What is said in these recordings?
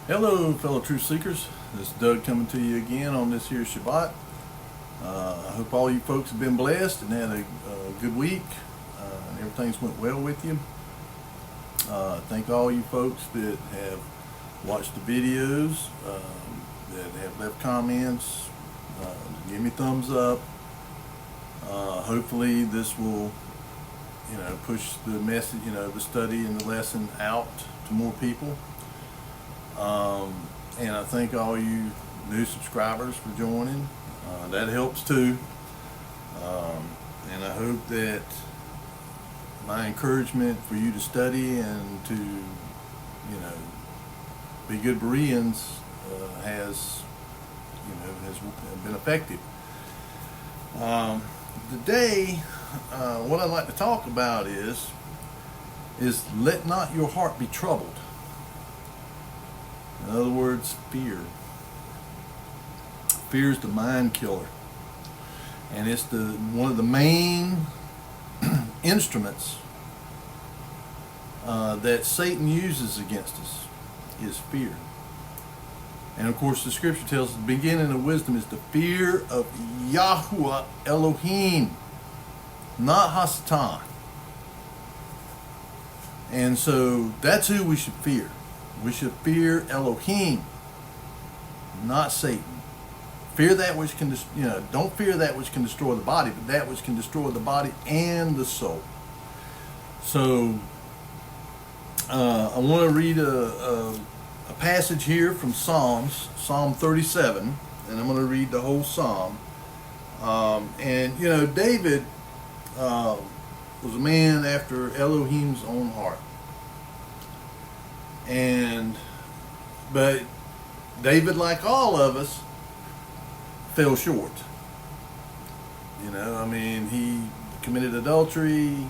Hello, fellow truth seekers. This is Doug coming to you again on this here Shabbat. I hope all you folks have been blessed and had a good week and everything's went well with you. Thank all you folks that have watched the videos, that have left comments, give me thumbs up. Hopefully this will, push the message, the study and the lesson out to more people. And I thank all you new subscribers for joining. That helps too. And I hope that my encouragement for you to study and to, be good Bereans has been effective. Today, what I'd like to talk about is let not your heart be troubled. In other words, fear. Fear is the mind killer. And it's one of the main instruments that Satan uses against us is fear. And of course the scripture tells us the beginning of wisdom is the fear of Yahuwah Elohim, not Hasatan. And so that's who we should fear. We should fear Elohim, not Satan. Fear that which can, don't fear that which can destroy the body, but that which can destroy the body and the soul. So, I want to read a passage here from Psalm 37, and I'm going to read the whole Psalm. David was a man after Elohim's own heart. But David, like all of us, fell short. He committed adultery.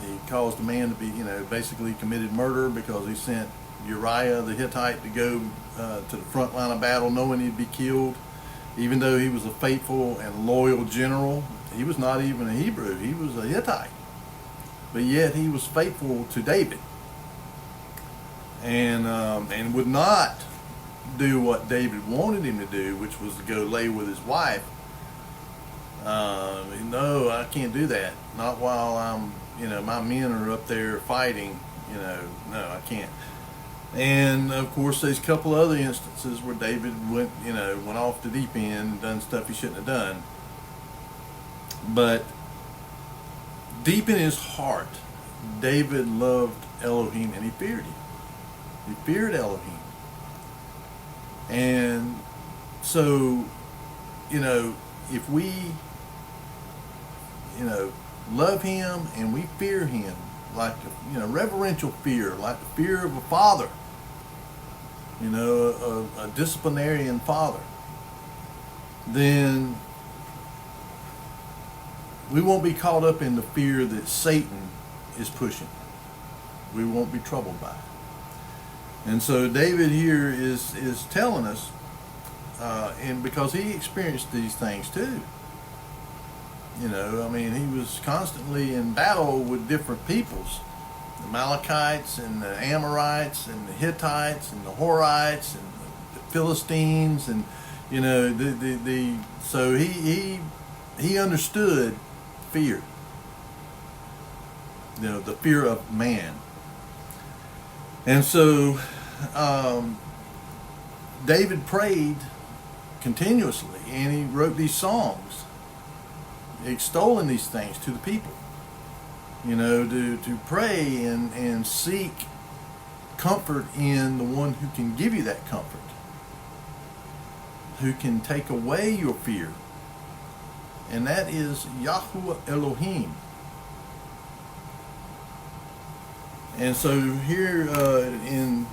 He caused a man to be, basically committed murder because he sent Uriah the Hittite to go to the front line of battle knowing he'd be killed. Even though he was a faithful and loyal general, he was not even a Hebrew. He was a Hittite. But yet he was faithful to David. And would not do what David wanted him to do, which was to go lay with his wife. No, I can't do that. Not while my men are up there fighting. No, I can't. And of course, there's a couple other instances where David went off the deep end and done stuff he shouldn't have done. But deep in his heart, David loved Elohim and he feared him. He feared Elohim. And so, if we, love him and we fear him, like, reverential fear, like the fear of a father, a disciplinarian father, then we won't be caught up in the fear that Satan is pushing. We won't be troubled by it. And so David here is telling us, and because he experienced these things too. He was constantly in battle with different peoples. The Amalekites and the Amorites and the Hittites and the Horites and the Philistines and, so he understood fear. The fear of man. And so David prayed continuously, and he wrote these songs extolling these things to the people. To pray and seek comfort in the one who can give you that comfort, who can take away your fear, and that is Yahuwah Elohim. And so here in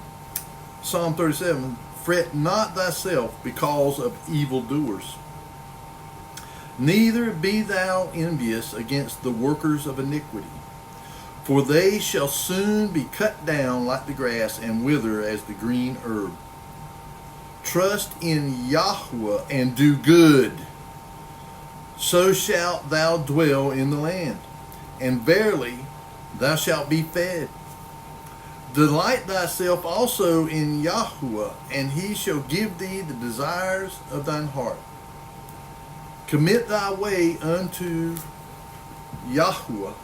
Psalm 37, fret not thyself because of evildoers, neither be thou envious against the workers of iniquity, for they shall soon be cut down like the grass and wither as the green herb. Trust in Yahuwah and do good, so shalt thou dwell in the land, and verily thou shalt be fed. Delight thyself also in Yahuwah, and he shall give thee the desires of thine heart. Commit thy way unto Yahuwah.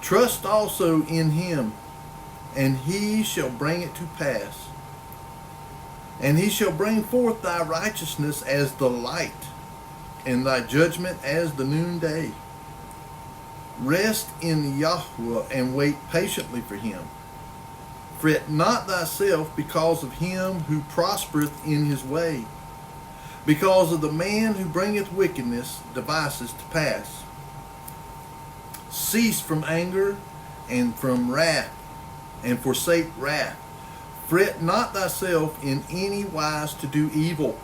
Trust also in him, and he shall bring it to pass. And he shall bring forth thy righteousness as the light, and thy judgment as the noonday. Rest in Yahuwah, and wait patiently for him. Fret not thyself because of him who prospereth in his way, because of the man who bringeth wickedness devices to pass. Cease from anger and from wrath, and forsake wrath. Fret not thyself in any wise to do evil,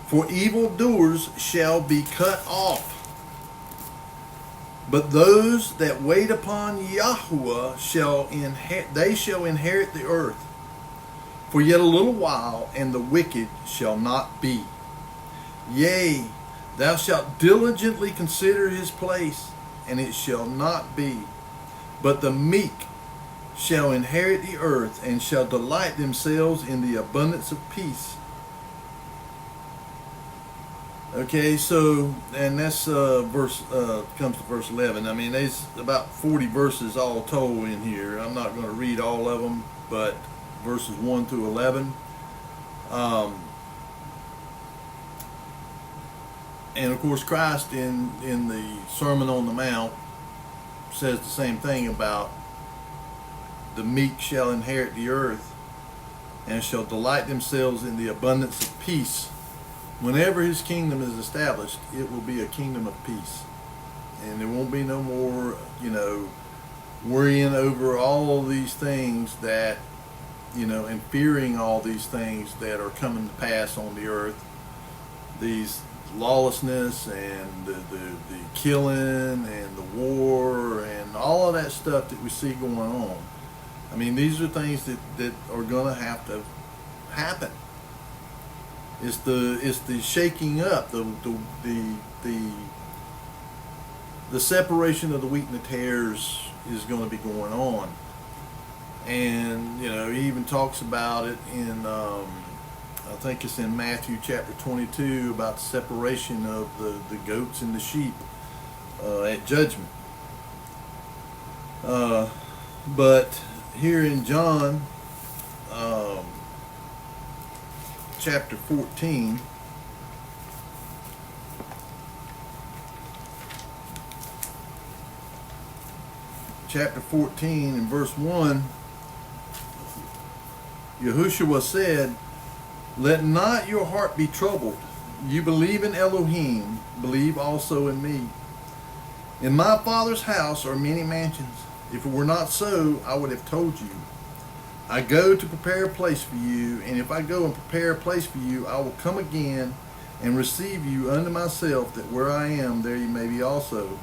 for evildoers shall be cut off. But those that wait upon Yahuwah shall inherit the earth. For yet a little while, and the wicked shall not be. Yea, thou shalt diligently consider his place, and it shall not be. But the meek shall inherit the earth, and shall delight themselves in the abundance of peace. Okay, so, and that's comes to verse 11. I mean, there's about 40 verses all told in here. I'm not going to read all of them, but verses 1 through 11. And of course, Christ in the Sermon on the Mount says the same thing about the meek shall inherit the earth and shall delight themselves in the abundance of peace. Whenever his kingdom is established, it will be a kingdom of peace. And there won't be no more, worrying over all these things that, and fearing all these things that are coming to pass on the earth. These lawlessness and the killing and the war and all of that stuff that we see going on. I mean, these are things that are going to have to happen. It's the shaking up, the separation of the wheat and the tares is going to be going on. And he even talks about it in I think it's in Matthew chapter 22 about the separation of the goats and the sheep at judgment. But here in John chapter 14, in verse 1, Yahushua said, "Let not your heart be troubled. You believe in Elohim, believe also in me. In my Father's house are many mansions. If it were not so, I would have told you. I go to prepare a place for you, and if I go and prepare a place for you, I will come again and receive you unto myself, that where I am, there you may be also.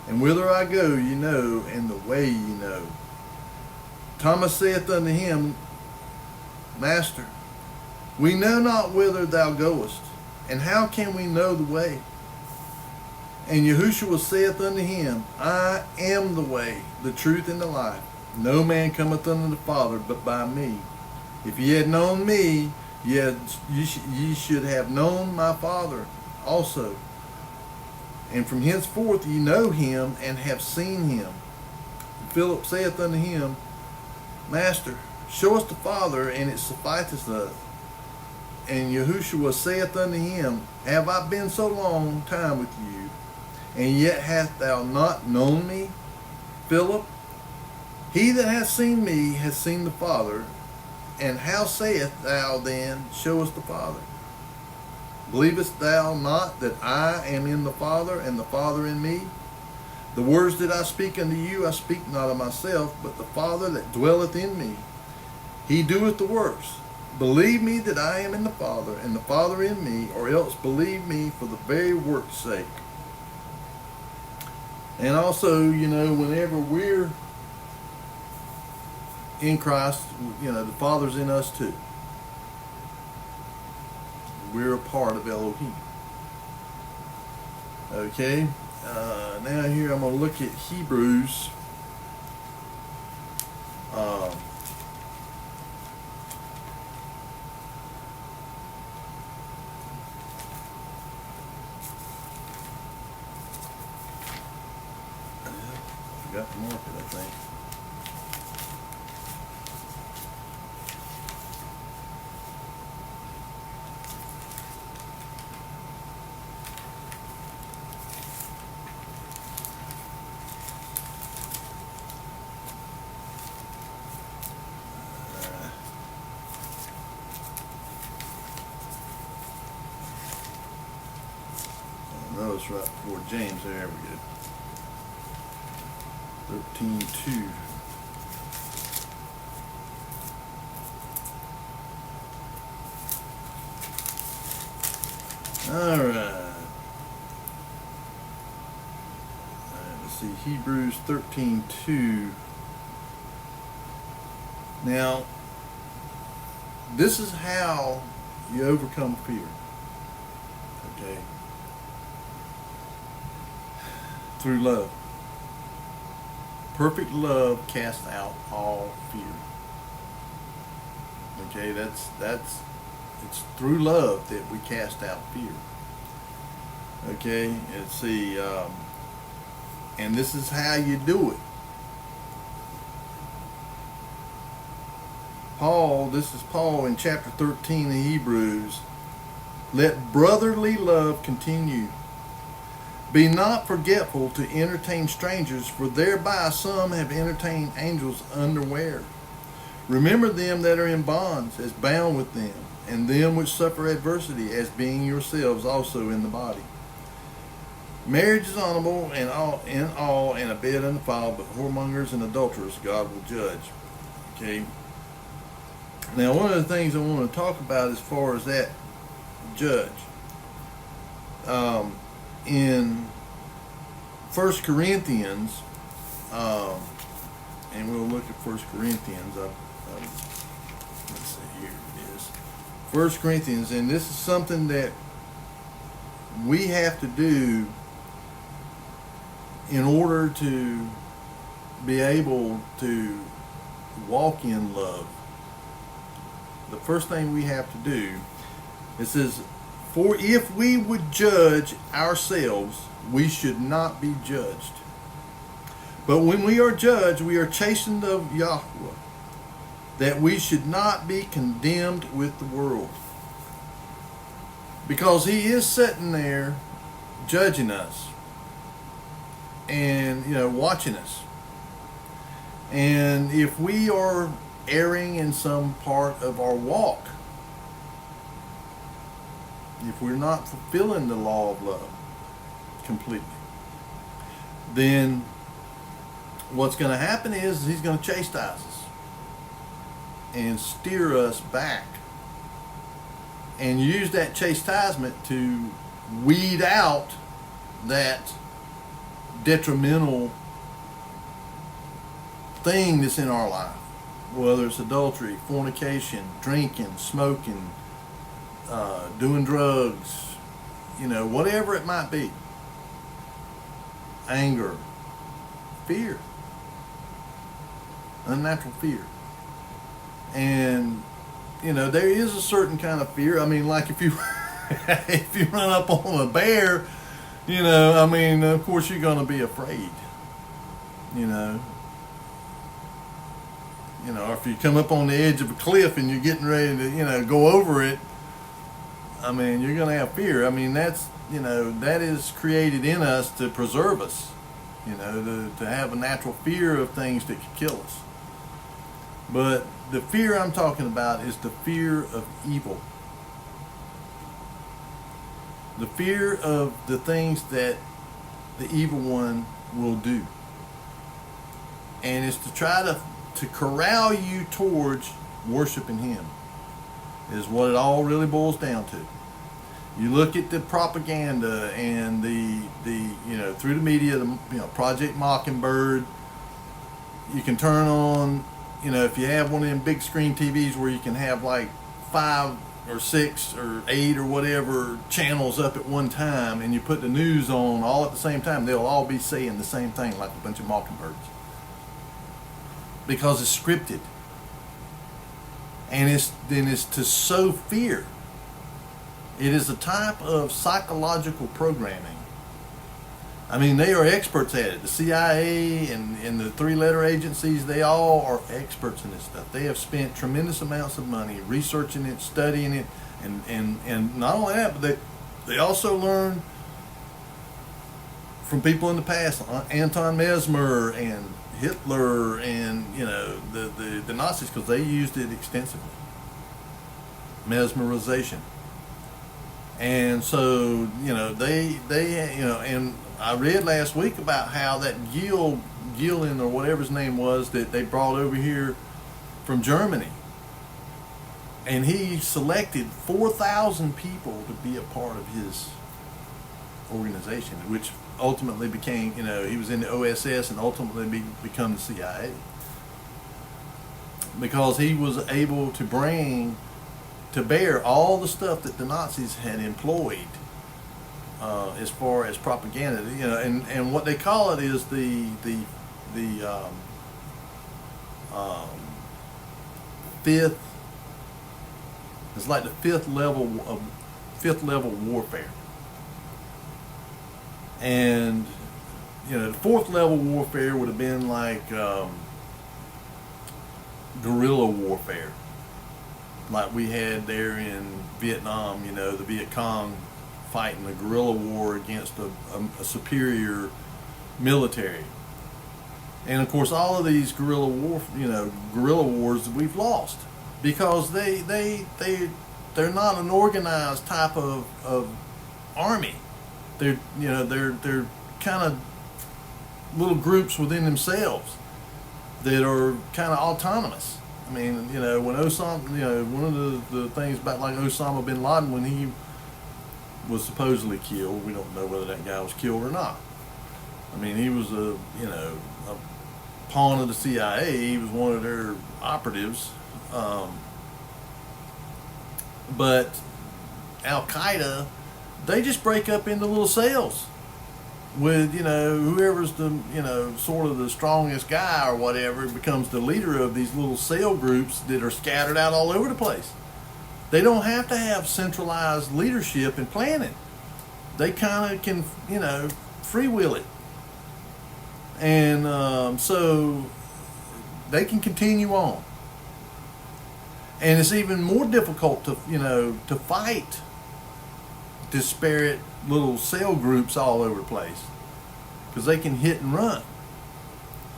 And whither I go, you know, and the way you know." Thomas saith unto him, "Master, we know not whither thou goest, and how can we know the way?" And Yahushua saith unto him, "I am the way, the truth, and the life. No man cometh unto the Father but by me. If ye had known me, ye should have known my Father also. And from henceforth ye know him and have seen him." And Philip saith unto him, "Master, show us the Father, and it sufficeth us." And Yahushua saith unto him, "Have I been so long time with you, and yet hast thou not known me, Philip? He that hath seen me hath seen the Father. And how sayest thou then, Show us the Father? Believest thou not that I am in the Father, and the Father in me? The words that I speak unto you, I speak not of myself, but the Father that dwelleth in me, he doeth the works. Believe me that I am in the Father, and the Father in me, or else believe me for the very work's sake." And also, whenever we're in Christ, the Father's in us too. We're a part of Elohim. Okay, now here I'm going to look at Hebrews forgot to mark it, I think. No, it's right before James. There we go. 13:2. All right. Let's see. Hebrews 13:2. Now, this is how you overcome fear. Okay. Through love. Perfect love casts out all fear. Okay, it's through love that we cast out fear. Okay, let's see, and this is how you do it. This is Paul in chapter 13 of Hebrews. Let brotherly love continue. Be not forgetful to entertain strangers, for thereby some have entertained angels unaware. Remember them that are in bonds, as bound with them, and them which suffer adversity, as being yourselves also in the body. Marriage is honorable in all, and a bed undefiled, but whoremongers and adulterers God will judge. Okay. Now, one of the things I want to talk about as far as that judge, in 1 Corinthians, and we'll look at 1 Corinthians. Let's see, here it is. 1 Corinthians, and this is something that we have to do in order to be able to walk in love. The first thing we have to do, it says, for if we would judge ourselves, we should not be judged. But when we are judged, we are chastened of Yahweh, that we should not be condemned with the world. Because he is sitting there judging us and, watching us. And if we are erring in some part of our walk, if we're not fulfilling the law of love completely, then what's going to happen is he's going to chastise us and steer us back and use that chastisement to weed out that detrimental thing that's in our life, whether it's adultery, fornication, drinking, smoking, doing drugs, whatever it might be, anger, fear, unnatural fear. And there is a certain kind of fear. I mean, like if you if you run up on a bear, of course you're going to be afraid, or if you come up on the edge of a cliff and you're getting ready to go over it, you're going to have fear. That's that is created in us to preserve us, to have a natural fear of things that could kill us. But the fear I'm talking about is the fear of evil. The fear of the things that the evil one will do. And it's to try to corral you towards worshiping him, is what it all really boils down to. You look at the propaganda and the through the media, Project Mockingbird. You can turn on, if you have one of them big screen TVs where you can have like 5 or 6 or 8 or whatever channels up at one time, and you put the news on all at the same time, they'll all be saying the same thing, like a bunch of mockingbirds, because it's scripted. And it's to sow fear. It is a type of psychological programming I mean, they are experts at it. The CIA and the three-letter agencies, they all are experts in this stuff. They have spent tremendous amounts of money researching it, studying it, and not only that, but they also learn from people in the past, Anton Mesmer and Hitler and, you know, the Nazis, because they used it extensively. Mesmerization. And so, you know, they you know, and I read last week about how that Gillen or whatever his name was that they brought over here from Germany, and he selected 4,000 people to be a part of his organization, which ultimately became, you know, he was in the OSS and ultimately become the CIA, because he was able to bring to bear all the stuff that the Nazis had employed as far as propaganda, you know, and what they call it is the fifth. It's like the fifth level warfare, and you know, the fourth level warfare would have been like guerrilla warfare, like we had there in Vietnam. You know, the Viet Cong fighting a guerrilla war against a superior military. And of course, all of these guerrilla wars we've lost, because they're not an organized type of army. They're kind of little groups within themselves that are kind of autonomous. I mean, you know, when Osama, you know, one of the things about like Osama bin Laden, when he was supposedly killed, we don't know whether that guy was killed or not. I mean, he was a pawn of the CIA. He was one of their operatives. But Al Qaeda, they just break up into little cells with, you know, whoever's the, you know, sort of the strongest guy or whatever becomes the leader of these little cell groups that are scattered out all over the place. They don't have to have centralized leadership and planning. They kind of can, you know, freewheel it. And so they can continue on. And it's even more difficult to, you know, to fight disparate little cell groups all over the place, because they can hit and run.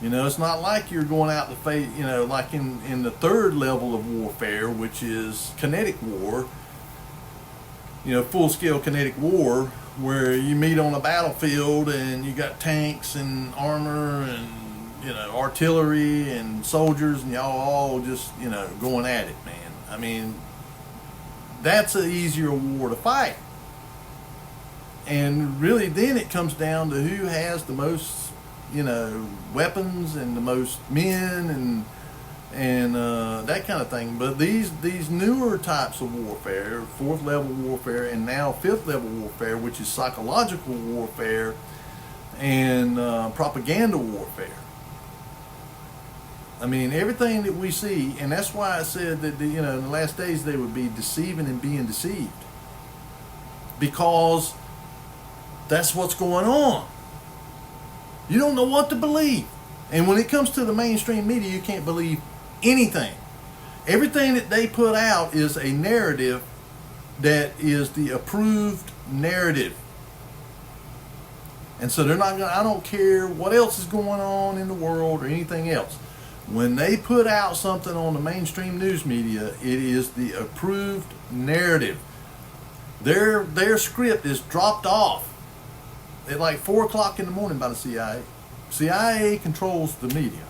You know, it's not like you're going out to fight, you know, like in the third level of warfare, which is kinetic war, you know, full-scale kinetic war, where you meet on a battlefield and you got tanks and armor and, you know, artillery and soldiers, and y'all all just, you know, going at it, man. I mean, that's an easier war to fight. And really then it comes down to who has the most, you know, weapons and the most men and that kind of thing. But these newer types of warfare, fourth level warfare and now fifth level warfare, which is psychological warfare and propaganda warfare. I mean, everything that we see, and that's why I said that, you know, in the last days they would be deceiving and being deceived, because that's what's going on. You don't know what to believe. And when it comes to the mainstream media, you can't believe anything. Everything that they put out is a narrative that is the approved narrative. And so they're not going to, I don't care what else is going on in the world or anything else. When they put out something on the mainstream news media, it is the approved narrative. Their script is dropped off at like 4 o'clock in the morning by the CIA. CIA controls the media.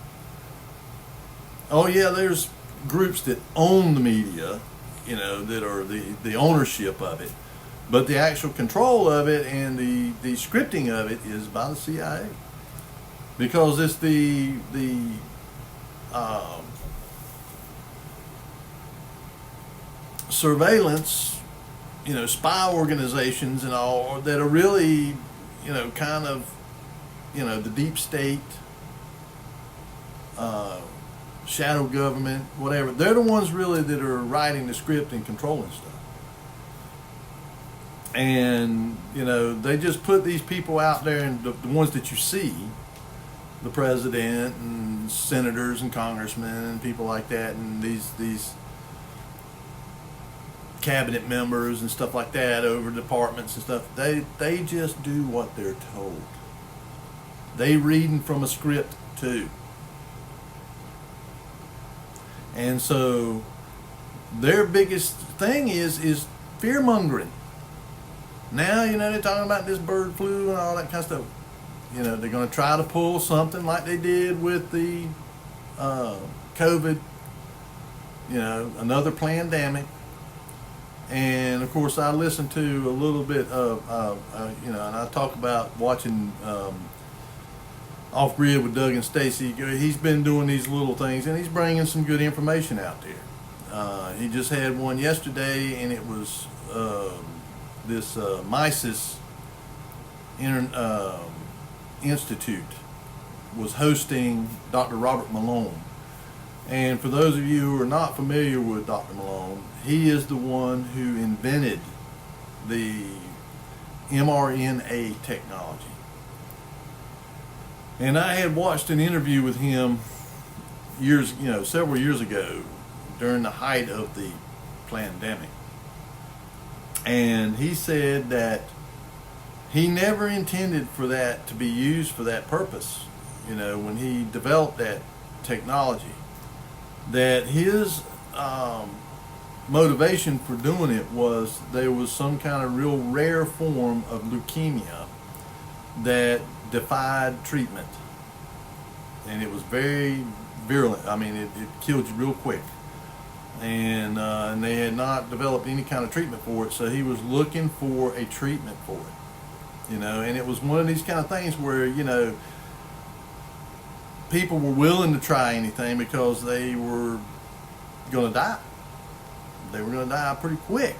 Oh yeah, there's groups that own the media, you know, that are the ownership of it. But the actual control of it and the scripting of it is by the CIA. Because it's the surveillance, you know, spy organizations and all that are really, you know, kind of, you know, the deep state, shadow government, whatever. They're the ones really that are writing the script and controlling stuff. And, they just put these people out there, and the ones that you see, the president and senators and congressmen and people like that, and these cabinet members and stuff like that over departments and stuff, they just do what they're told. They reading from a script too. And so their biggest thing is fear mongering. Now, they're talking about this bird flu and all that kind of stuff. They're going to try to pull something like they did with the COVID, another pandemic. And of course, I listened to a little bit of, and I talk about watching Off Grid with Doug and Stacy. He's been doing these little things, and he's bringing some good information out there. He just had one yesterday, and it was this Mises Institute was hosting Dr. Robert Malone. And for those of you who are not familiar with Dr. Malone, he is the one who invented the mRNA technology. And I had watched an interview with him several years ago during the height of the pandemic. And he said that he never intended for that to be used for that purpose. When he developed that technology, that his motivation for doing it was there was some kind of real rare form of leukemia that defied treatment. And it was very virulent. I mean, it killed you real quick. And they had not developed any kind of treatment for it, so he was looking for a treatment for it. And it was one of these kind of things where, people were willing to try anything because they were going to die. They were going to die pretty quick.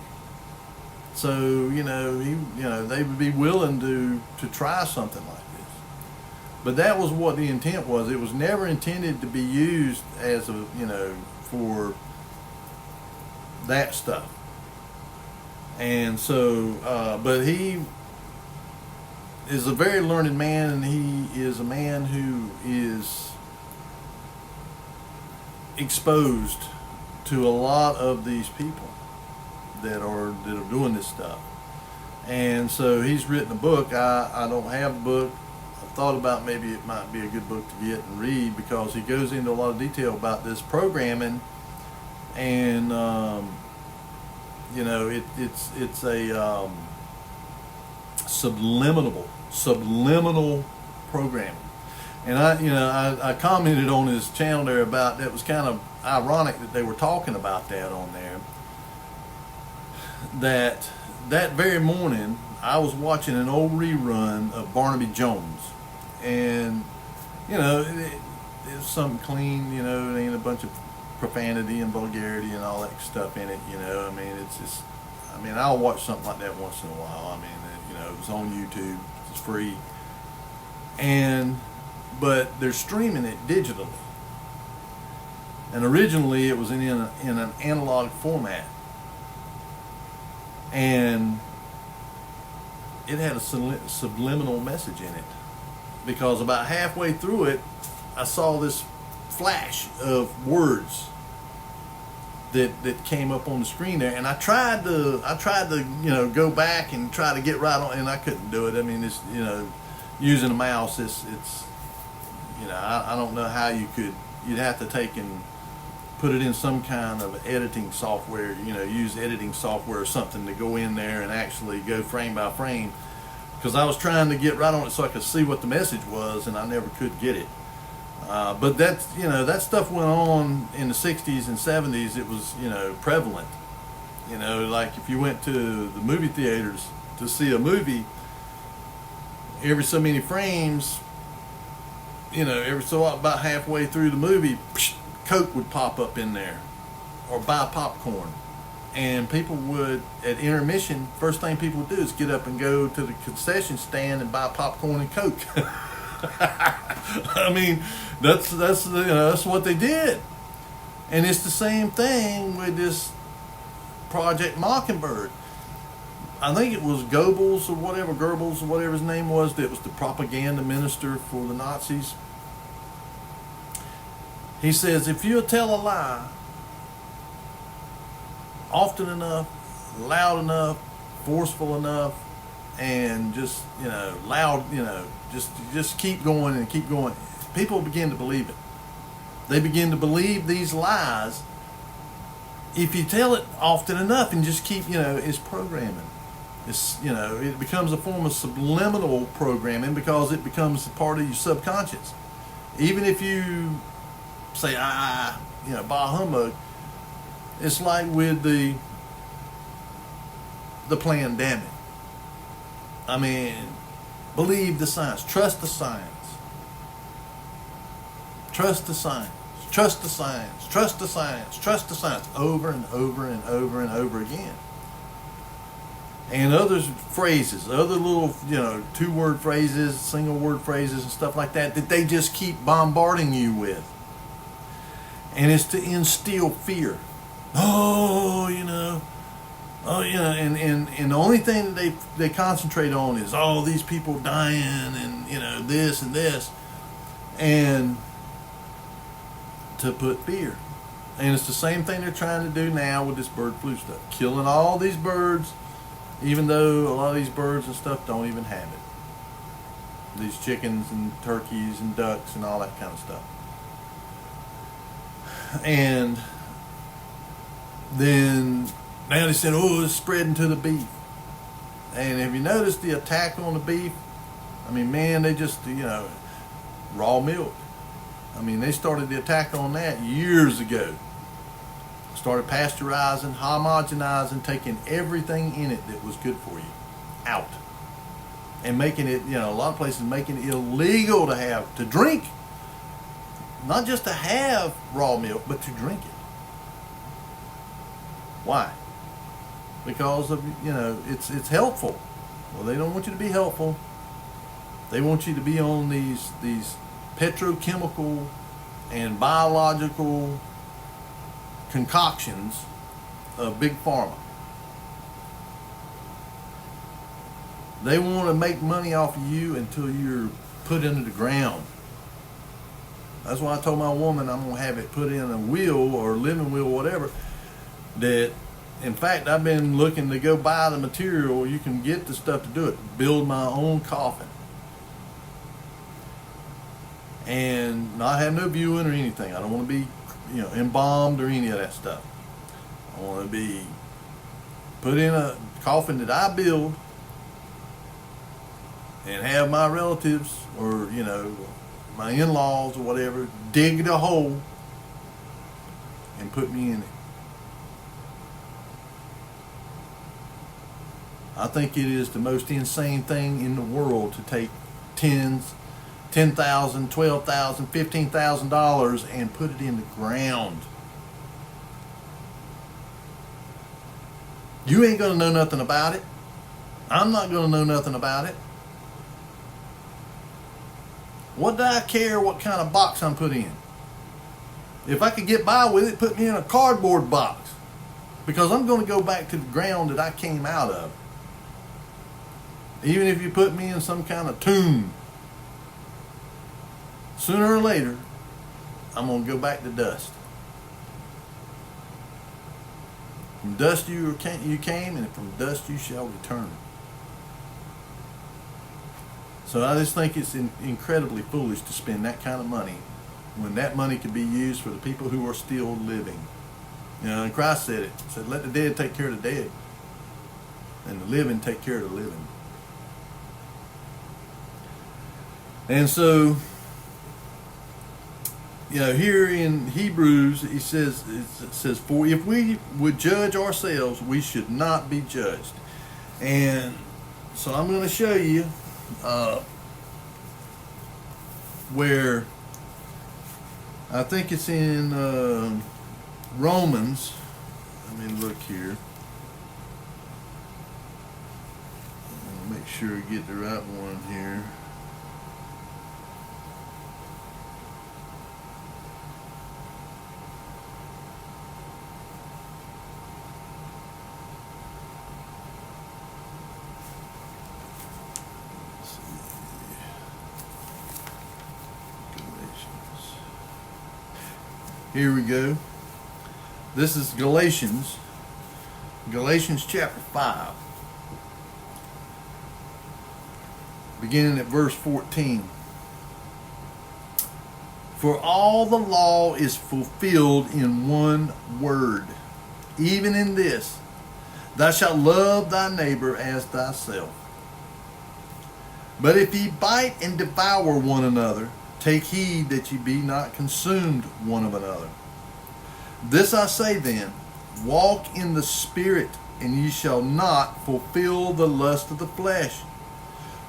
So, they would be willing to try something like this. But that was what the intent was. It was never intended to be used as for that stuff. And so, but he is a very learned man, and he is a man who is exposed to a lot of these people that are doing this stuff. And so he's written a book. I don't have a book. I thought about maybe it might be a good book to get and read, because he goes into a lot of detail about this programming. And it's a subliminal programming. And I commented on his channel there about that. Was kind of ironic that they were talking about that on there. That very morning I was watching an old rerun of Barnaby Jones, and it's something clean. It ain't a bunch of profanity and vulgarity and all that stuff in it. It's just, I'll watch something like that once in a while. It was on YouTube. It's free. But they're streaming it digitally. And originally it was in an analog format. And it had a subliminal message in it. Because about halfway through it, I saw this flash of words that came up on the screen there, and I tried to go back and try to get right on, and I couldn't do it. It's using a mouse, it's I don't know how you'd have to take and put it in some kind of editing software, use editing software or something to go in there and actually go frame by frame, because I was trying to get right on it so I could see what the message was, and I never could get it. But that's, that stuff went on in the 60s and 70s. It was, prevalent. Like if you went to the movie theaters to see a movie, every so many frames, about halfway through the movie, Coke would pop up in there, or buy popcorn. And people would, at intermission, first thing people would do is get up and go to the concession stand and buy popcorn and Coke. That's what they did. And it's the same thing with this Project Mockingbird. I think it was Goebbels or whatever his name was, that was the propaganda minister for the Nazis. He says, if you'll tell a lie often enough, loud enough, forceful enough, and just, loud, just keep going and keep going, people begin to believe it. They begin to believe these lies if you tell it often enough and just keep, it's programming. It's, it becomes a form of subliminal programming because it becomes a part of your subconscious. Even if you say, bah humbug, it's like with the pandemic. I mean, believe the science, trust the science. Trust the science, trust the science, trust the science, trust the science, over and over and over and over again. And other phrases, other little, 2-word phrases, single word phrases and stuff like that they just keep bombarding you with. And it's to instill fear. And the only thing that they concentrate on is, these people dying and, this and this. And to put fear. And it's the same thing they're trying to do now with this bird flu stuff. Killing all these birds, even though a lot of these birds and stuff don't even have it. These chickens and turkeys and ducks and all that kind of stuff. And then now they said, it's spreading to the beef. And have you noticed the attack on the beef? I mean, man, they just, raw milk. I mean, they started the attack on that years ago. Started pasteurizing, homogenizing, taking everything in it that was good for you out. And making it, a lot of places making it illegal to drink. Not just to have raw milk, but to drink it. Why? Because of, it's helpful. Well, they don't want you to be helpful. They want you to be on these petrochemical and biological concoctions of big pharma. They want to make money off of you until you're put into the ground. That's why I told my woman I'm going to have it put in a wheel or living wheel, whatever, that, in fact, I've been looking to go buy the material. You can get the stuff to do it. Build my own coffin. And not have no viewing or anything. I don't want to be, embalmed or any of that stuff. I want to be put in a coffin that I build and have my relatives or, my in-laws or whatever dig the hole and put me in it. I think it is the most insane thing in the world to take $10,000, $12,000, $15,000 and put it in the ground. You ain't gonna know nothing about it. I'm not gonna know nothing about it. What do I care what kind of box I'm put in? If I could get by with it, put me in a cardboard box. Because I'm going to go back to the ground that I came out of. Even if you put me in some kind of tomb, sooner or later, I'm going to go back to dust. From dust you came, and from dust you shall return. So I just think it's incredibly foolish to spend that kind of money when that money could be used for the people who are still living. And Christ said it. He said, let the dead take care of the dead, and the living take care of the living. And so, here in Hebrews, it says, for if we would judge ourselves, we should not be judged. And so I'm going to show you where I think it's in Romans. Let me look here. I'll make sure I get the right one here. Here we go. This is Galatians chapter 5. Beginning at verse 14. For all the law is fulfilled in one word, even in this, thou shalt love thy neighbor as thyself. But if ye bite and devour one another, take heed that ye be not consumed one of another. This I say then, walk in the Spirit, and ye shall not fulfill the lust of the flesh.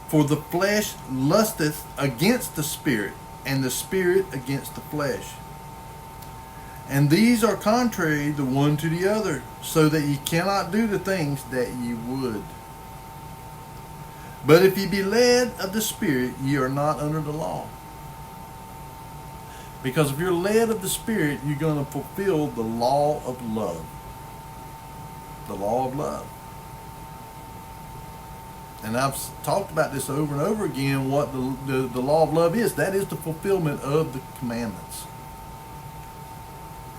For the flesh lusteth against the Spirit, and the Spirit against the flesh. And these are contrary the one to the other, so that ye cannot do the things that ye would. But if ye be led of the Spirit, ye are not under the law. Because if you're led of the Spirit, you're going to fulfill the law of love. The law of love. And I've talked about this over and over again, what the law of love is. That is the fulfillment of the commandments.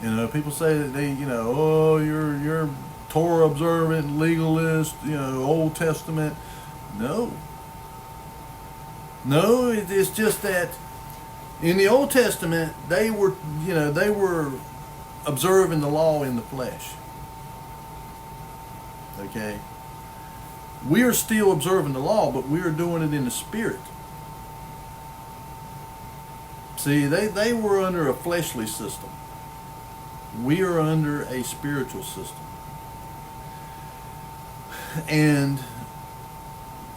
You know, people say that they, oh, you're Torah observant, legalist, Old Testament. No, it's just that in the Old Testament they were observing the law in the flesh. Okay, we are still observing the law, but we are doing it in the Spirit. See, they were under a fleshly system. We are under a spiritual system, and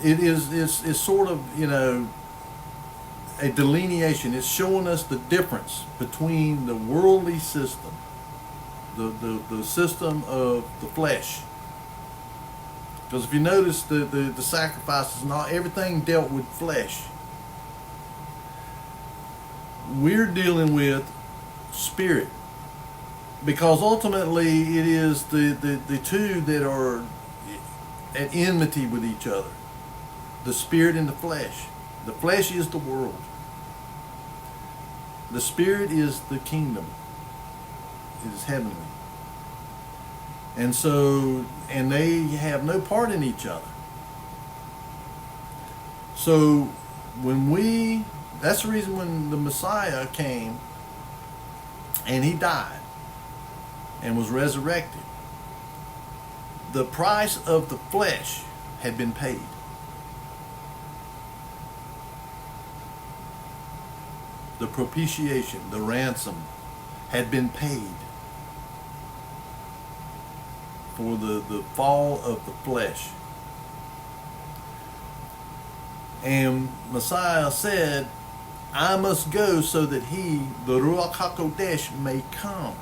it's sort of, a delineation. It's showing us the difference between the worldly system, the system of the flesh. Because if you notice the sacrifices, not everything dealt with flesh. We're dealing with spirit. Because ultimately it is the two that are at enmity with each other. The spirit and the flesh. The flesh is the world. The spirit is the kingdom. It is heavenly. And so, and they have no part in each other. So, that's the reason when the Messiah came and he died and was resurrected, the price of the flesh had been paid. The propitiation, the ransom, had been paid for the fall of the flesh. And Messiah said, I must go so that he, the Ruach HaKodesh, may come.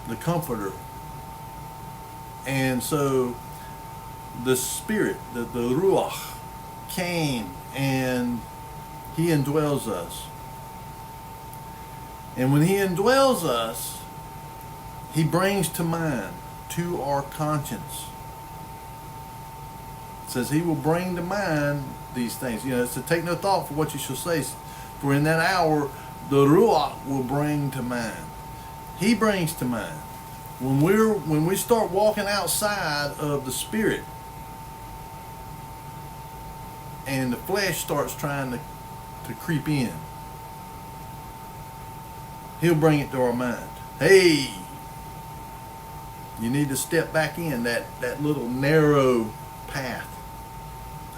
The Comforter. And so the Spirit, the Ruach, came and he indwells us. And when he indwells us, he brings to mind, to our conscience. It says he will bring to mind these things. It's to take no thought for what you shall say. For in that hour, the Ruach will bring to mind. He brings to mind. When we start walking outside of the Spirit, and the flesh starts trying to creep in, he'll bring it to our mind. Hey, you need to step back in that little narrow path,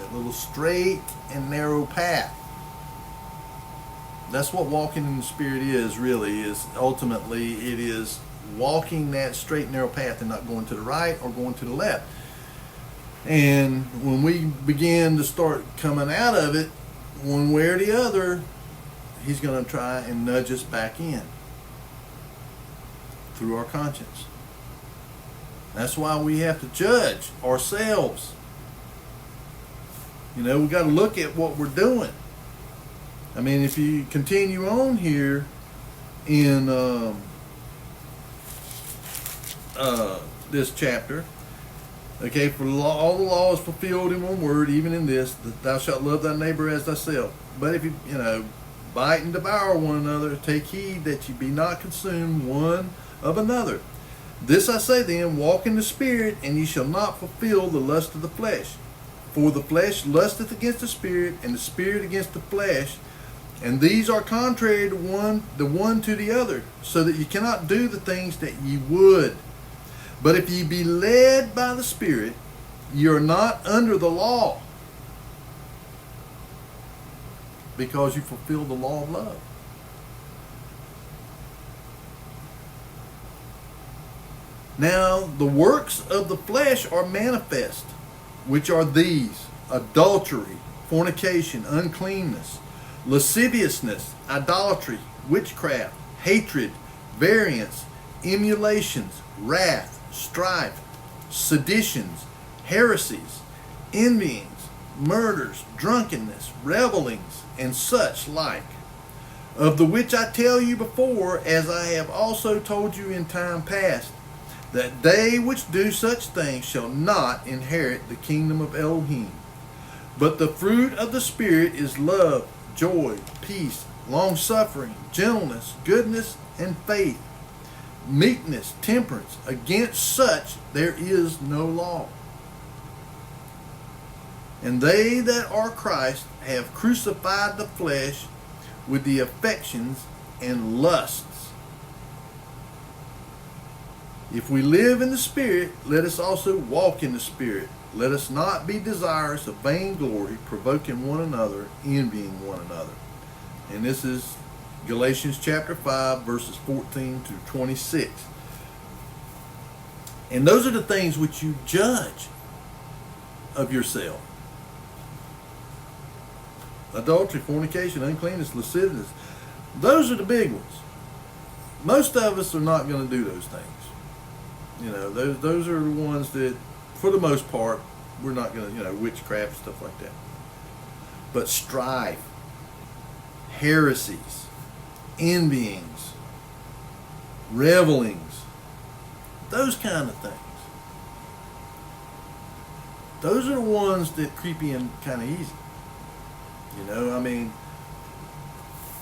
that little straight and narrow path. That's what walking in the Spirit is, really, is ultimately it is walking that straight and narrow path and not going to the right or going to the left. And when we begin to start coming out of it, one way or the other, he's going to try and nudge us back in through our conscience. That's why we have to judge ourselves. We've got to look at what we're doing. I mean, if you continue on here in this chapter, okay, for all the law is fulfilled in one word, even in this, that thou shalt love thy neighbor as thyself. But if bite and devour one another. Take heed that ye be not consumed one of another. This I say then, walk in the Spirit, and ye shall not fulfill the lust of the flesh. For the flesh lusteth against the Spirit, and the Spirit against the flesh, and these are contrary to the one to the other, so that ye cannot do the things that ye would. But if ye be led by the Spirit, ye are not under the law, because you fulfill the law of love. Now the works of the flesh are manifest, which are these: adultery, fornication, uncleanness, lasciviousness, idolatry, witchcraft, hatred, variance, emulations, wrath, strife, seditions, heresies, envyings, murders, drunkenness, revelings, and such like, of the which I tell you before, as I have also told you in time past, that they which do such things shall not inherit the kingdom of Elohim. But the fruit of the Spirit is love, joy, peace, long-suffering, gentleness, goodness, and faith, meekness, temperance. Against such there is no law. And they that are Christ have crucified the flesh with the affections and lusts. If we live in the Spirit, let us also walk in the Spirit. Let us not be desirous of vainglory, provoking one another, envying one another. And this is Galatians chapter 5, verses 14 to 26. And those are the things which you judge of yourself: adultery, fornication, uncleanness, lasciviousness. Those are the big ones. Most of us are not going to do those things. You know, those are the ones that, for the most part, we're not going to, witchcraft, stuff like that. But strife, heresies, envyings, revelings, those kind of things. Those are the ones that creep in kind of easy.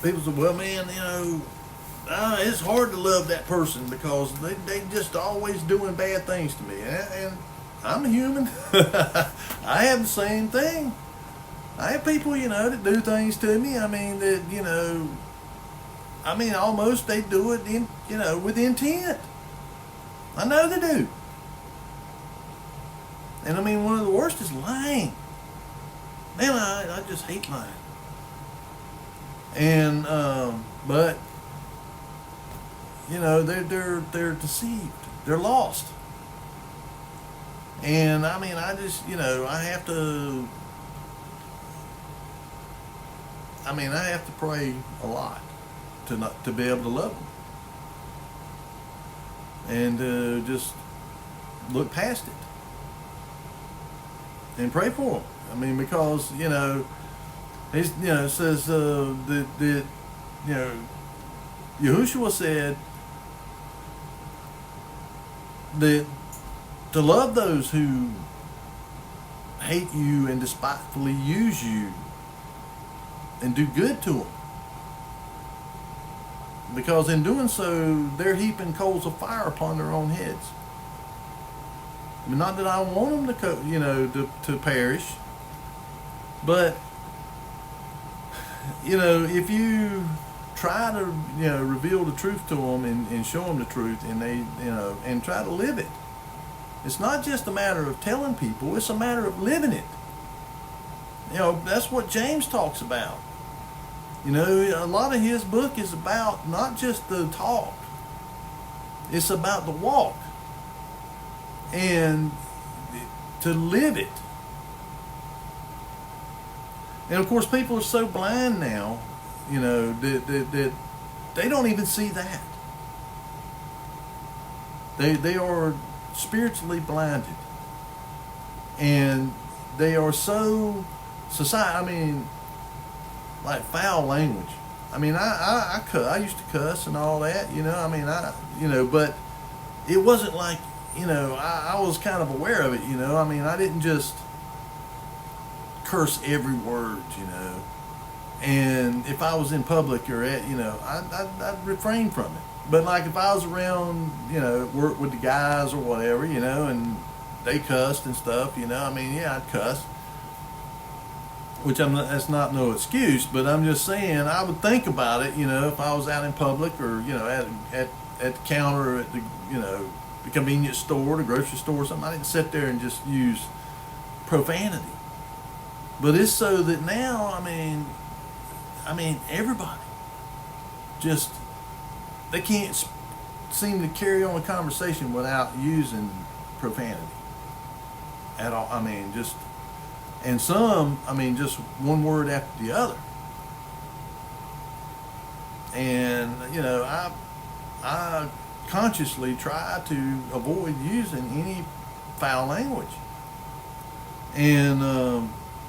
People say, well, man, it's hard to love that person because they just always doing bad things to me. And I'm a human. I have the same thing. I have people, that do things to me. Almost they do it with intent. I know they do. And one of the worst is lying. Man, I just hate lying. And, but, they're deceived. They're lost. And I have to pray a lot to be able to love them. And just look past it. And pray for them. Because, he's, it says that Yahushua said that to love those who hate you and despitefully use you and do good to them. Because in doing so, they're heaping coals of fire upon their own heads. Not that I want them to perish, but if you try to reveal the truth to them and show them the truth, and they and try to live it. It's not just a matter of telling people; it's a matter of living it. That's what James talks about. A lot of his book is about not just the talk; it's about the walk and to live it. And of course, people are so blind now, that they don't even see that. They are spiritually blinded, and they are so like foul language. I used to cuss and all that, but it wasn't like, I was kind of aware of it, I didn't just curse every word, And if I was in public or at, I'd refrain from it. But like if I was around, work with the guys or whatever, and they cussed and stuff, I'd cuss. Which that's not no excuse, but I'm just saying I would think about it, if I was out in public or, at the counter at the convenience store, the grocery store or something. I didn't sit there and just use profanity. But it's so that now, everybody just, they can't seem to carry on a conversation without using profanity at all. And some, just one word after the other. And, I consciously try to avoid using any foul language. And,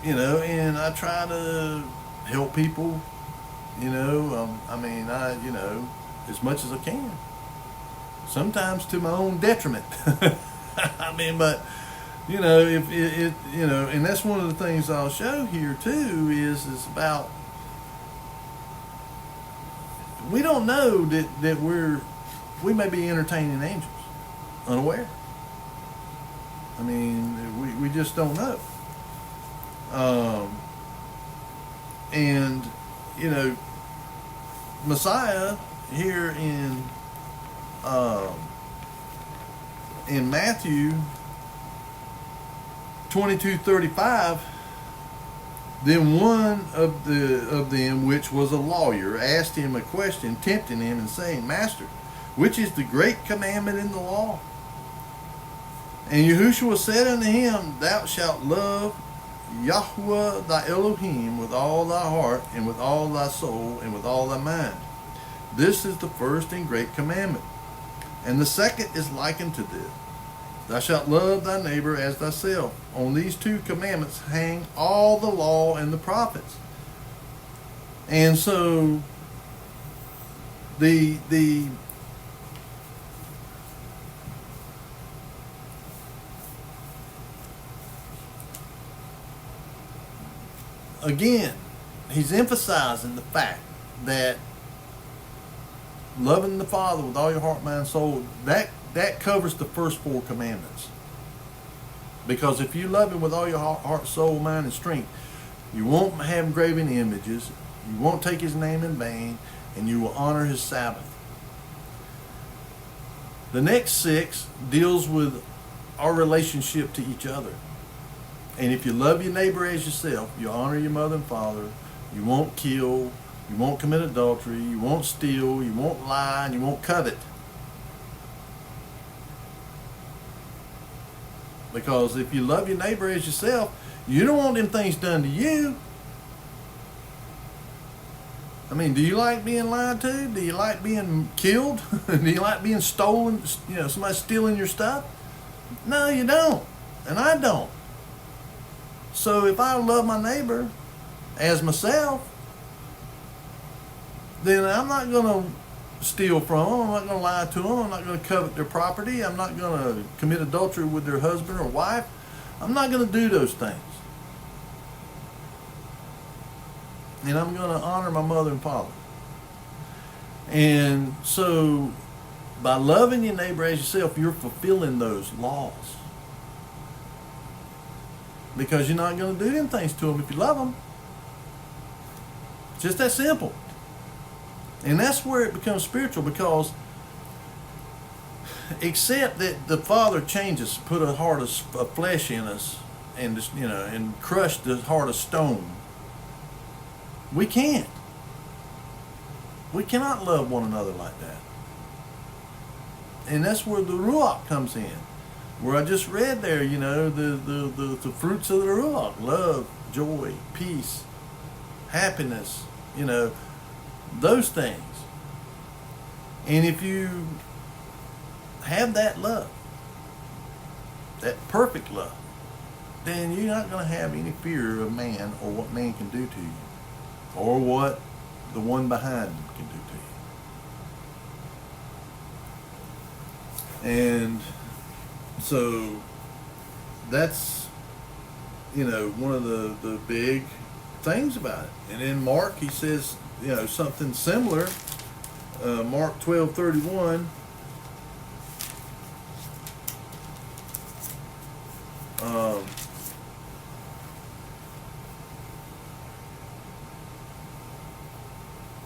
and I try to help people, as much as I can. Sometimes to my own detriment. But, if it, and that's one of the things I'll show here too is about, we don't know that we may be entertaining angels unaware. We just don't know. And, Messiah here in Matthew 22:35, then one of them, which was a lawyer, asked him a question, tempting him and saying, Master, which is the great commandment in the law? And Yahushua said unto him, Thou shalt love Yahuwah thy Elohim with all thy heart, and with all thy soul, and with all thy mind. This is the first and great commandment. And the second is likened to this. Thou shalt love thy neighbor as thyself. On these two commandments hang all the law and the prophets. And so the again, he's emphasizing the fact that loving the Father with all your heart, mind, soul, that covers the first four commandments. Because if you love him with all your heart, soul, mind, and strength, you won't have graven images, you won't take his name in vain, and you will honor his Sabbath. The next 6 deals with our relationship to each other. And if you love your neighbor as yourself, you honor your mother and father, you won't kill, you won't commit adultery, you won't steal, you won't lie, and you won't covet. Because if you love your neighbor as yourself, you don't want them things done to you. Do you like being lied to? Do you like being killed? Do you like being stolen? Somebody stealing your stuff? No, you don't. And I don't. So if I love my neighbor as myself, then I'm not going to steal from them. I'm not going to lie to them. I'm not going to covet their property. I'm not going to commit adultery with their husband or wife. I'm not going to do those things. And I'm going to honor my mother and father. And so by loving your neighbor as yourself, you're fulfilling those laws. Because you're not going to do them things to them if you love them. It's just that simple. And that's where it becomes spiritual, because except that the Father changes, put a heart of flesh in us, and just, and crushed the heart of stone, we can't. We cannot love one another like that. And that's where the Ruach comes in. Where I just read there, the fruits of the Ruach: love, joy, peace, happiness, those things. And if you have that love, that perfect love, then you're not going to have any fear of man or what man can do to you, or what the one behind him can do to you. And so that's, one of the big things about it. And in Mark, he says, something similar. Mark 12:31.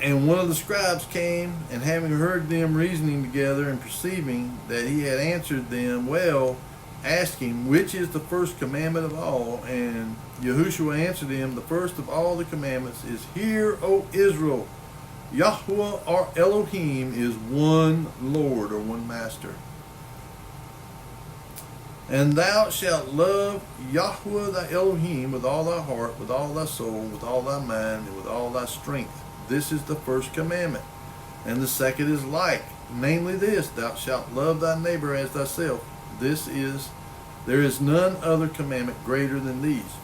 And one of the scribes came, and having heard them reasoning together, and perceiving that he had answered them well, asked him, which is the first commandment of all? And Yahushua answered him, the first of all the commandments is, Hear, O Israel, Yahweh our Elohim is one Lord, or one Master. And thou shalt love Yahweh thy Elohim with all thy heart, with all thy soul, with all thy mind, and with all thy strength. This is the first commandment. And the second is like, namely this, thou shalt love thy neighbor as thyself. There is none other commandment greater than these.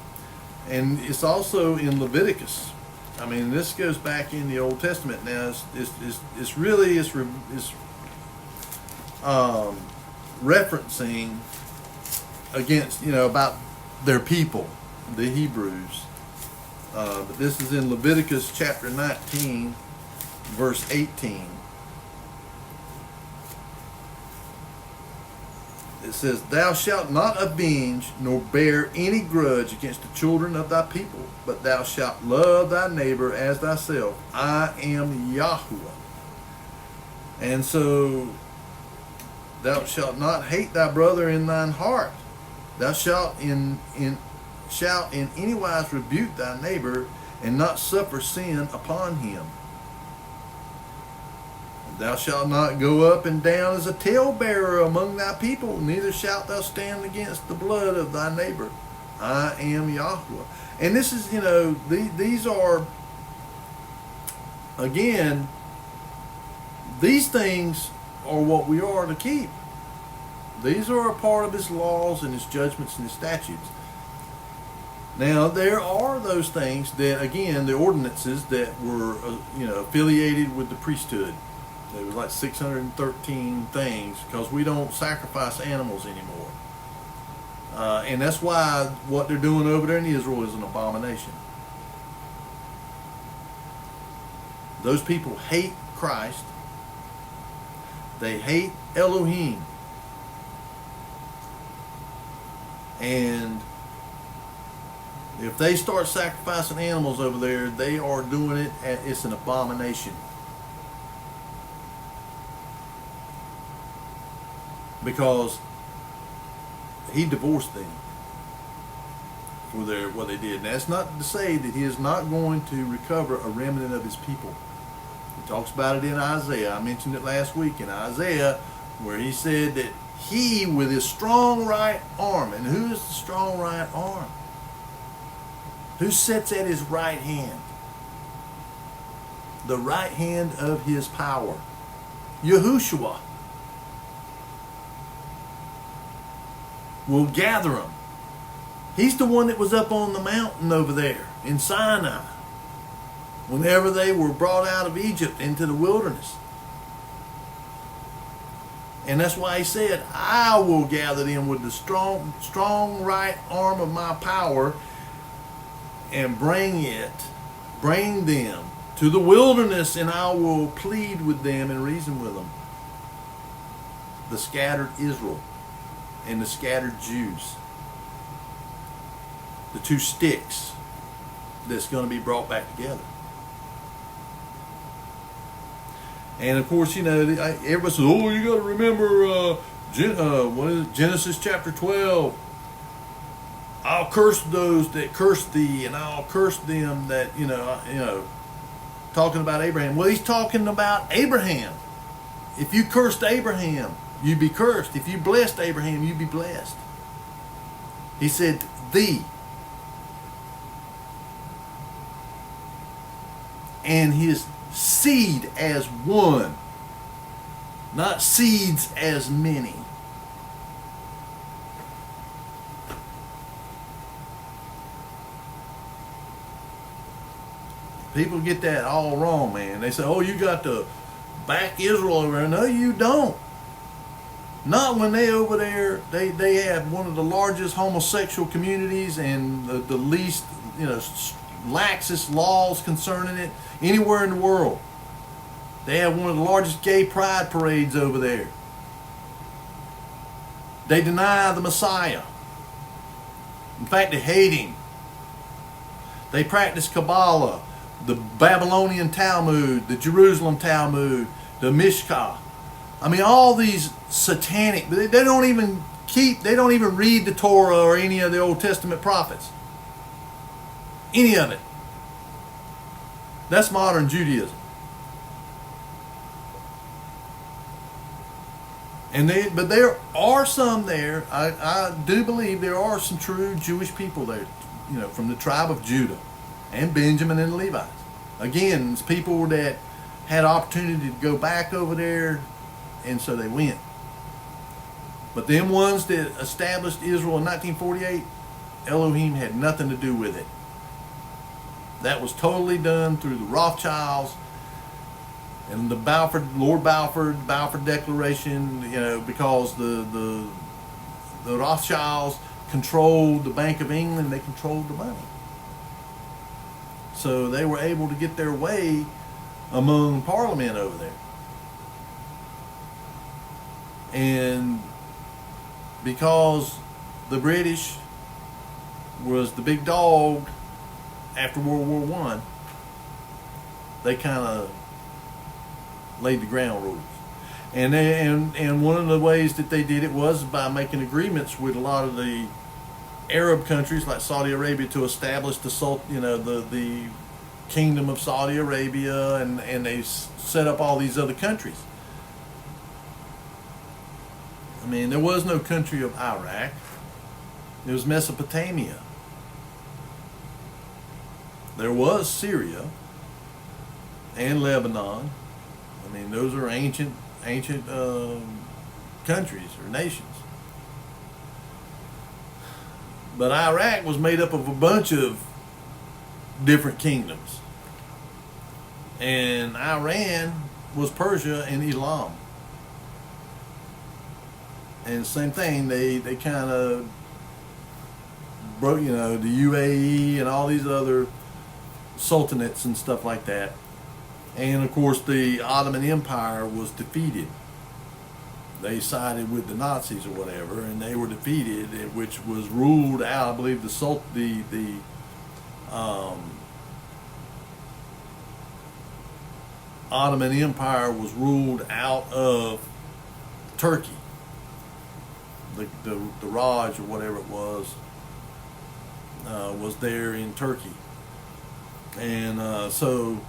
And it's also in Leviticus. I mean, this goes back in the Old Testament. Now, it's really referencing against, about their people, the Hebrews. But this is in Leviticus chapter 19, verse 18. It says, Thou shalt not avenge nor bear any grudge against the children of thy people, but thou shalt love thy neighbor as thyself. I am Yahuwah. And so, thou shalt not hate thy brother in thine heart. Thou shalt in any wise rebuke thy neighbor, and not suffer sin upon him. Thou shalt not go up and down as a talebearer among thy people, neither shalt thou stand against the blood of thy neighbor. I am Yahweh. And this is, these are, again, these things are what we are to keep. These are a part of his laws and his judgments and his statutes. Now, there are those things that, again, the ordinances that were, affiliated with the priesthood. There was like 613 things, because we don't sacrifice animals anymore. And that's why what they're doing over there in Israel is an abomination. Those people hate Christ. They hate Elohim. And if they start sacrificing animals over there, they are doing it, it's an abomination. Because he divorced them for what they did. And that's not to say that he is not going to recover a remnant of his people. He talks about it in Isaiah. I mentioned it last week in Isaiah, where he said that he, with his strong right arm, and who is the strong right arm? Who sits at his right hand? The right hand of his power. Yahushua will gather them. He's the one that was up on the mountain over there in Sinai whenever they were brought out of Egypt into the wilderness. And that's why he said, I will gather them with the strong right arm of my power and bring them to the wilderness, and I will plead with them and reason with them. The scattered Israel and the scattered Jews. The two sticks that's going to be brought back together. And of course, everybody says, oh, you got to remember, Genesis chapter 12. I'll curse those that curse thee, and I'll curse them that, talking about Abraham. Well, he's talking about Abraham. If you cursed Abraham, you'd be cursed. If you blessed Abraham, you'd be blessed. He said, thee. And his seed as one, not seeds as many. People get that all wrong, man. They say, oh, you got to back Israel over there. No, you don't. Not when they over there, they have one of the largest homosexual communities and the least, laxest laws concerning it anywhere in the world. They have one of the largest gay pride parades over there. They deny the Messiah. In fact, they hate him. They practice Kabbalah, the Babylonian Talmud, the Jerusalem Talmud, the Mishkah. I mean, all these satanic, they don't even read the Torah or any of the Old Testament prophets. Any of it. That's modern Judaism. But there are some there. I do believe there are some true Jewish people there, from the tribe of Judah and Benjamin and the Levites. Again, it's people that had opportunity to go back over there, and so they went. But them ones that established Israel in 1948, Elohim had nothing to do with it. That was totally done through the Rothschilds and the Lord Balfour Declaration, because the Rothschilds controlled the Bank of England, they controlled the money. So they were able to get their way among Parliament over there. And because the British was the big dog after World War I, they kind of laid the ground rules. And one of the ways that they did it was by making agreements with a lot of the Arab countries like Saudi Arabia to establish the Kingdom of Saudi Arabia, and they set up all these other countries. I mean, there was no country of Iraq. It was Mesopotamia. There was Syria and Lebanon. I mean, those are ancient countries or nations. But Iraq was made up of a bunch of different kingdoms. And Iran was Persia and Islam. And same thing, they kind of broke, the UAE and all these other sultanates and stuff like that. And of course the Ottoman Empire was defeated. They sided with the Nazis or whatever, and they were defeated, which was ruled out. I believe the Ottoman Empire was ruled out of Turkey. The Raj or whatever it was there in Turkey, and so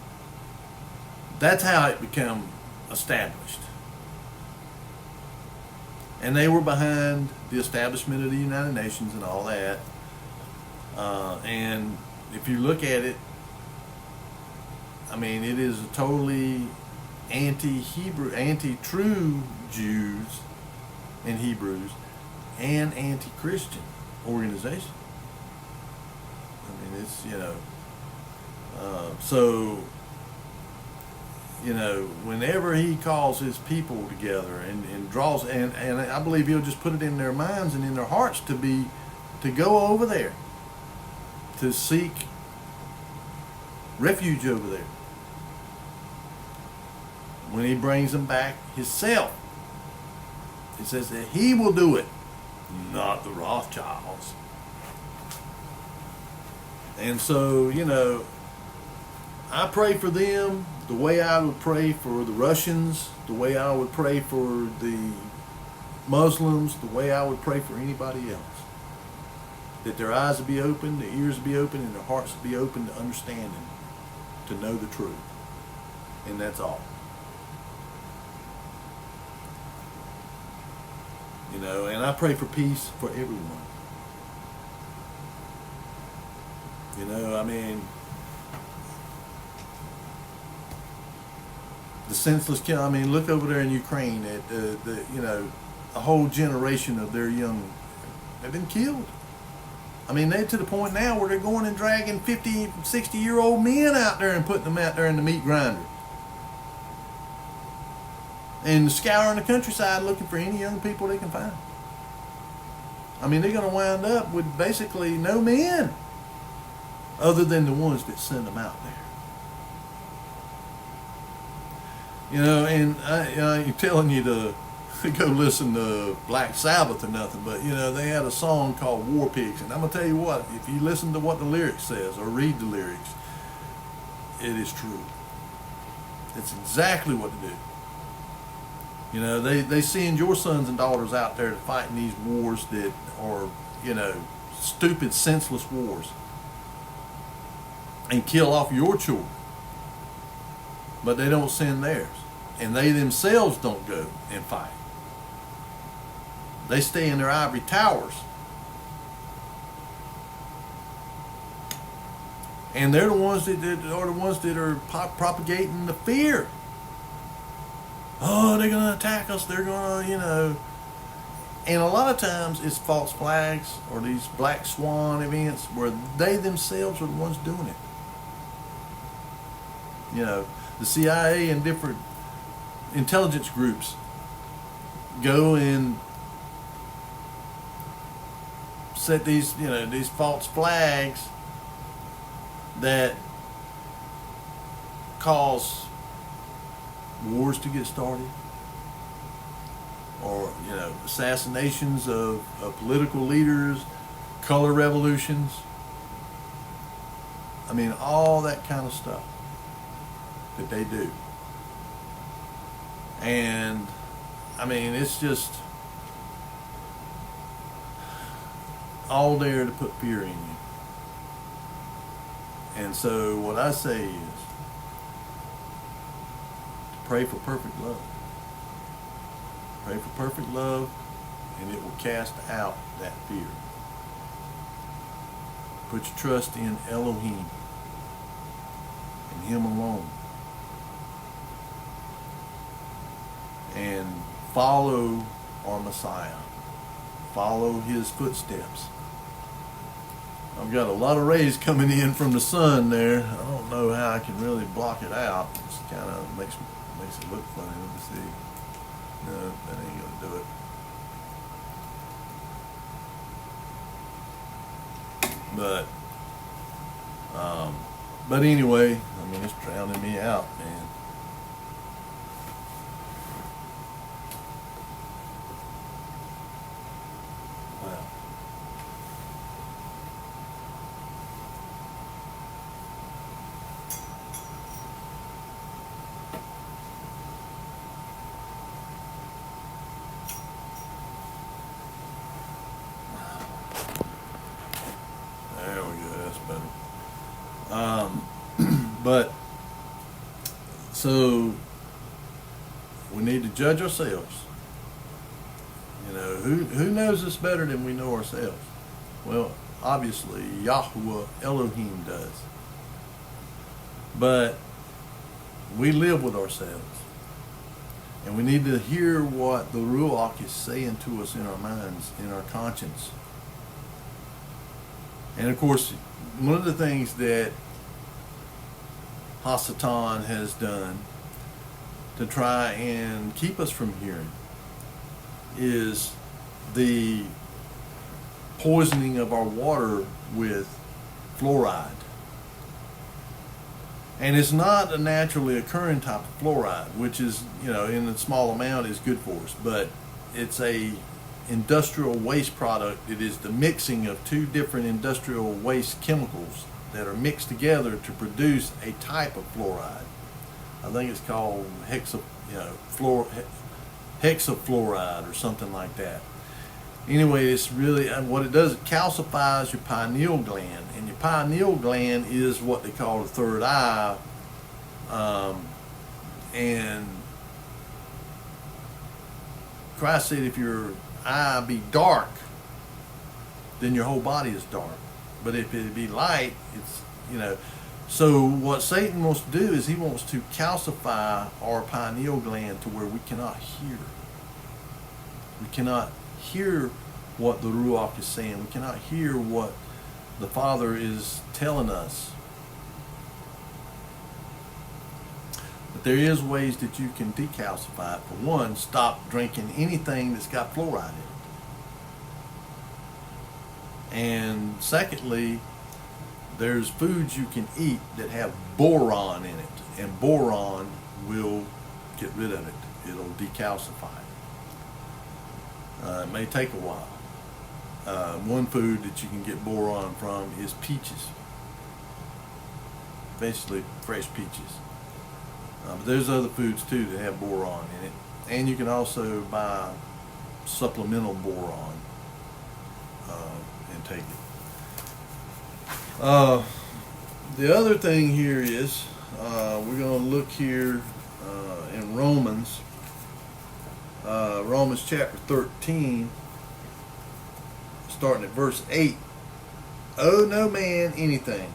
that's how it became established. And they were behind the establishment of the United Nations and all that. And if you look at it, I mean, it is a totally anti-Hebrew, anti-true Jews and Hebrews, and anti-Christian organization. I mean, it's, so, whenever he calls his people together and draws, and I believe he'll just put it in their minds and in their hearts to go over there, to seek refuge over there. When he brings them back himself, it says that he will do it, not the Rothschilds. And so, I pray for them the way I would pray for the Russians, the way I would pray for the Muslims, the way I would pray for anybody else. That their eyes will be open, their ears will be open, and their hearts will be open to understanding, to know the truth. And that's all. And I pray for peace for everyone. I mean, the senseless kill. I mean, look over there in Ukraine at a whole generation of their young have been killed. I mean, they're to the point now where they're going and dragging 50, 60-year-old men out there and putting them out there in the meat grinder. And scouring the countryside looking for any young people they can find. I mean, they're going to wind up with basically no men. other than the ones that send them out there. You know, and I ain't telling you to go listen to Black Sabbath or nothing, but you know, they had a song called War Pigs, and I'm gonna tell you what, if you listen to what the lyrics says or read the lyrics, it is true. It's exactly what to do. You know, they send your sons and daughters out there to fight in these wars that are, you know, stupid, senseless wars, and kill off your children. But they don't send theirs. And they themselves don't go and fight. They stay in their ivory towers. And they're the ones that are propagating the fear. Oh, they're going to attack us. They're going to, you know. And a lot of times it's false flags or these black swan events where they themselves are the ones doing it. You know, the CIA and different intelligence groups go and set these, you know, these false flags that cause wars to get started, or, you know, assassinations of political leaders, color revolutions. I mean, all that kind of stuff that they do. And I mean, it's just all there to put fear in you. And so what I say is to pray for perfect love. Pray for perfect love, and it will cast out that fear. Put your trust in Elohim and Him alone. And follow our Messiah. Follow His footsteps. I've got a lot of rays coming in from the sun there. I don't know how I can really block it out. It just kind of makes it look funny. Let me see. No, that ain't gonna do it. But anyway, I mean, it's drowning me out, man. Wow. There we go, that's better. But so we need to judge ourselves. You know, who knows us better than we know ourselves? Well, obviously Yahuwah Elohim does. But we live with ourselves. And we need to hear what the Ruach is saying to us in our minds, in our conscience. And of course, one of the things that Hasatan has done to try and keep us from hearing is the poisoning of our water with fluoride. And it's not a naturally occurring type of fluoride, which is, you know, in a small amount is good for us, but it's a industrial waste product. It is the mixing of two different industrial waste chemicals that are mixed together to produce a type of fluoride. I think it's called hexafluoride or something like that. Anyway, it's really, what it does, it calcifies your pineal gland, and your pineal gland is what they call the third eye. And Christ said, if your eye be dark, then your whole body is dark. But if it be light, it's, you know. So what Satan wants to do is he wants to calcify our pineal gland to where we cannot hear. We cannot hear what the Ruach is saying. We cannot hear what the Father is telling us. But there is ways that you can decalcify it. For one, stop drinking anything that's got fluoride in it. And secondly, there's foods you can eat that have boron in it, and boron will get rid of it. It'll decalcify it. It may take a while. One food that you can get boron from is peaches, basically fresh peaches. But there's other foods too that have boron in it, and you can also buy supplemental boron and take it. The other thing here is we're going to look here in Romans chapter 13, starting at verse 8. Owe no man anything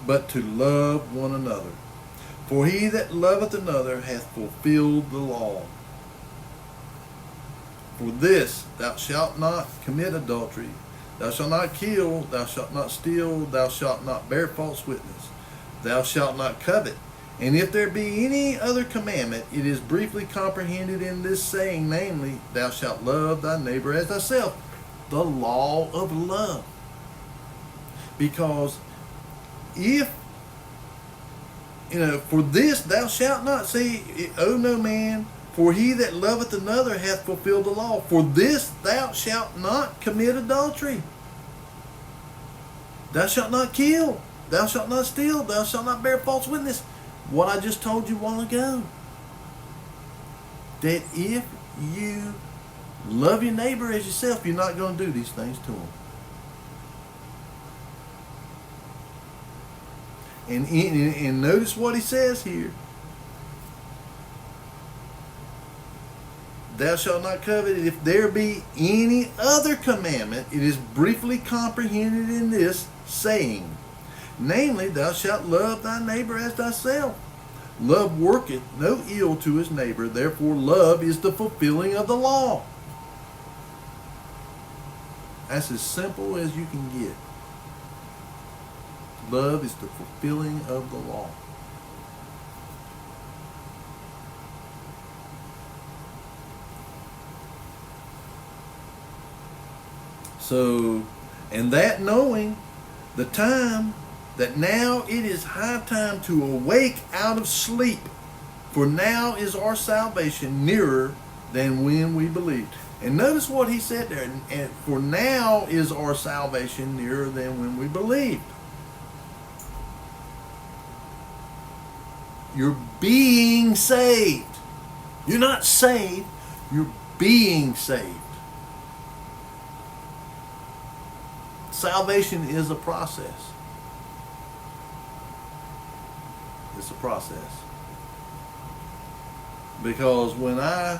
but to love one another, for he that loveth another hath fulfilled the law. For this, thou shalt not commit adultery, thou shalt not kill, thou shalt not steal, thou shalt not bear false witness, thou shalt not covet. And if there be any other commandment, it is briefly comprehended in this saying, namely, thou shalt love thy neighbor as thyself. The law of love. Because if, for this thou shalt not, owe no man, for he that loveth another hath fulfilled the law. For this thou shalt not commit adultery. Thou shalt not kill. Thou shalt not steal. Thou shalt not bear false witness. What I just told you a while ago. That if you love your neighbor as yourself, you're not going to do these things to them. And notice what he says here. Thou shalt not covet. If there be any other commandment, it is briefly comprehended in this saying, namely, thou shalt love thy neighbor as thyself. Love worketh no ill to his neighbor, therefore love is the fulfilling of the law. That's as simple as you can get. Love is the fulfilling of the law. So, and that knowing the time that now it is high time to awake out of sleep, for now is our salvation nearer than when we believed. And notice what he said there, and for now is our salvation nearer than when we believed. You're being saved. You're not saved, you're being saved. Salvation is a process. It's a process. Because when I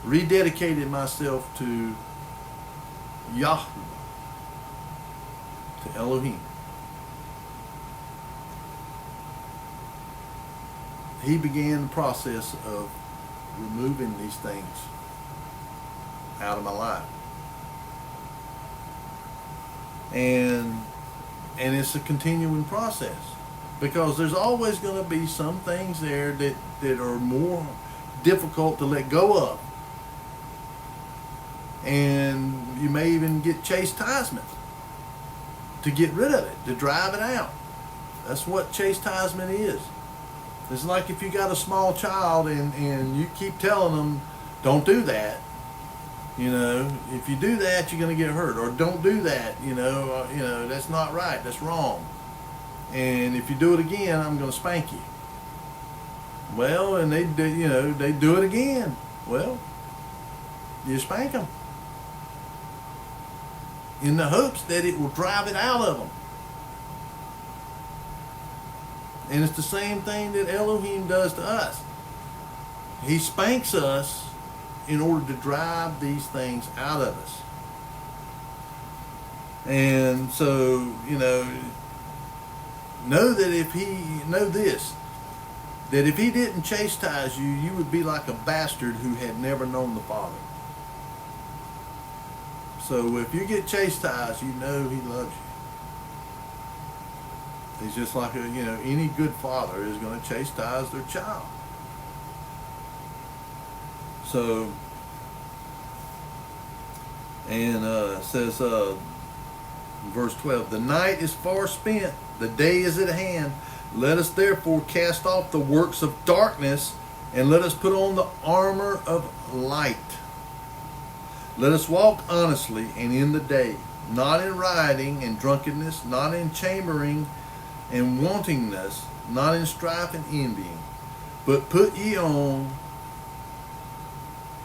rededicated myself to Yahweh, to Elohim, he began the process of removing these things out of my life. And it's a continuing process, because there's always going to be some things there that are more difficult to let go of, and you may even get chastisement to get rid of it, to drive it out. That's what chastisement is. It's like if you got a small child and you keep telling them, don't do that. If you do that, you're going to get hurt. Or don't do that. That's not right. That's wrong. And if you do it again, I'm going to spank you. Well, and they do it again. Well, you spank them in the hopes that it will drive it out of them. And it's the same thing that Elohim does to us. He spanks us in order to drive these things out of us. And so, know this, that if he didn't chastise you, you would be like a bastard who had never known the Father. So if you get chastised, you know he loves you. He's just like any good father is going to chastise their child. So, and it says, Verse 12, the night is far spent, the day is at hand. Let us therefore cast off the works of darkness, and let us put on the armor of light. Let us walk honestly and in the day, not in rioting and drunkenness, not in chambering and wantingness, not in strife and envying. But put ye on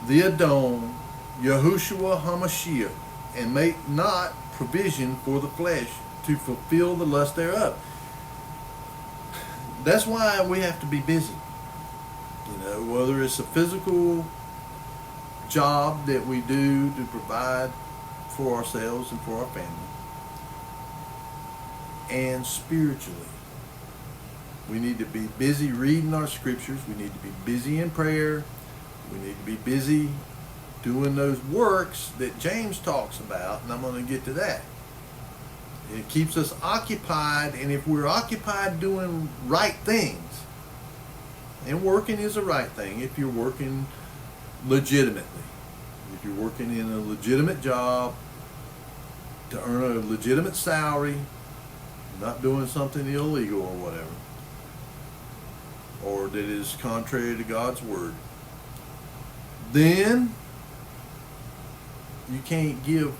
the Adon, Yahushua HaMashiach, and make not provision for the flesh to fulfill the lust thereof. That's why we have to be busy. You know, whether it's a physical job that we do to provide for ourselves and for our family, and spiritually. We need to be busy reading our scriptures. We need to be busy in prayer. We need to be busy doing those works that James talks about, and I'm going to get to that. It keeps us occupied, and if we're occupied doing right things, and working is a right thing if you're working legitimately. If you're working in a legitimate job to earn a legitimate salary, not doing something illegal or whatever, or that is contrary to God's word, then you can't give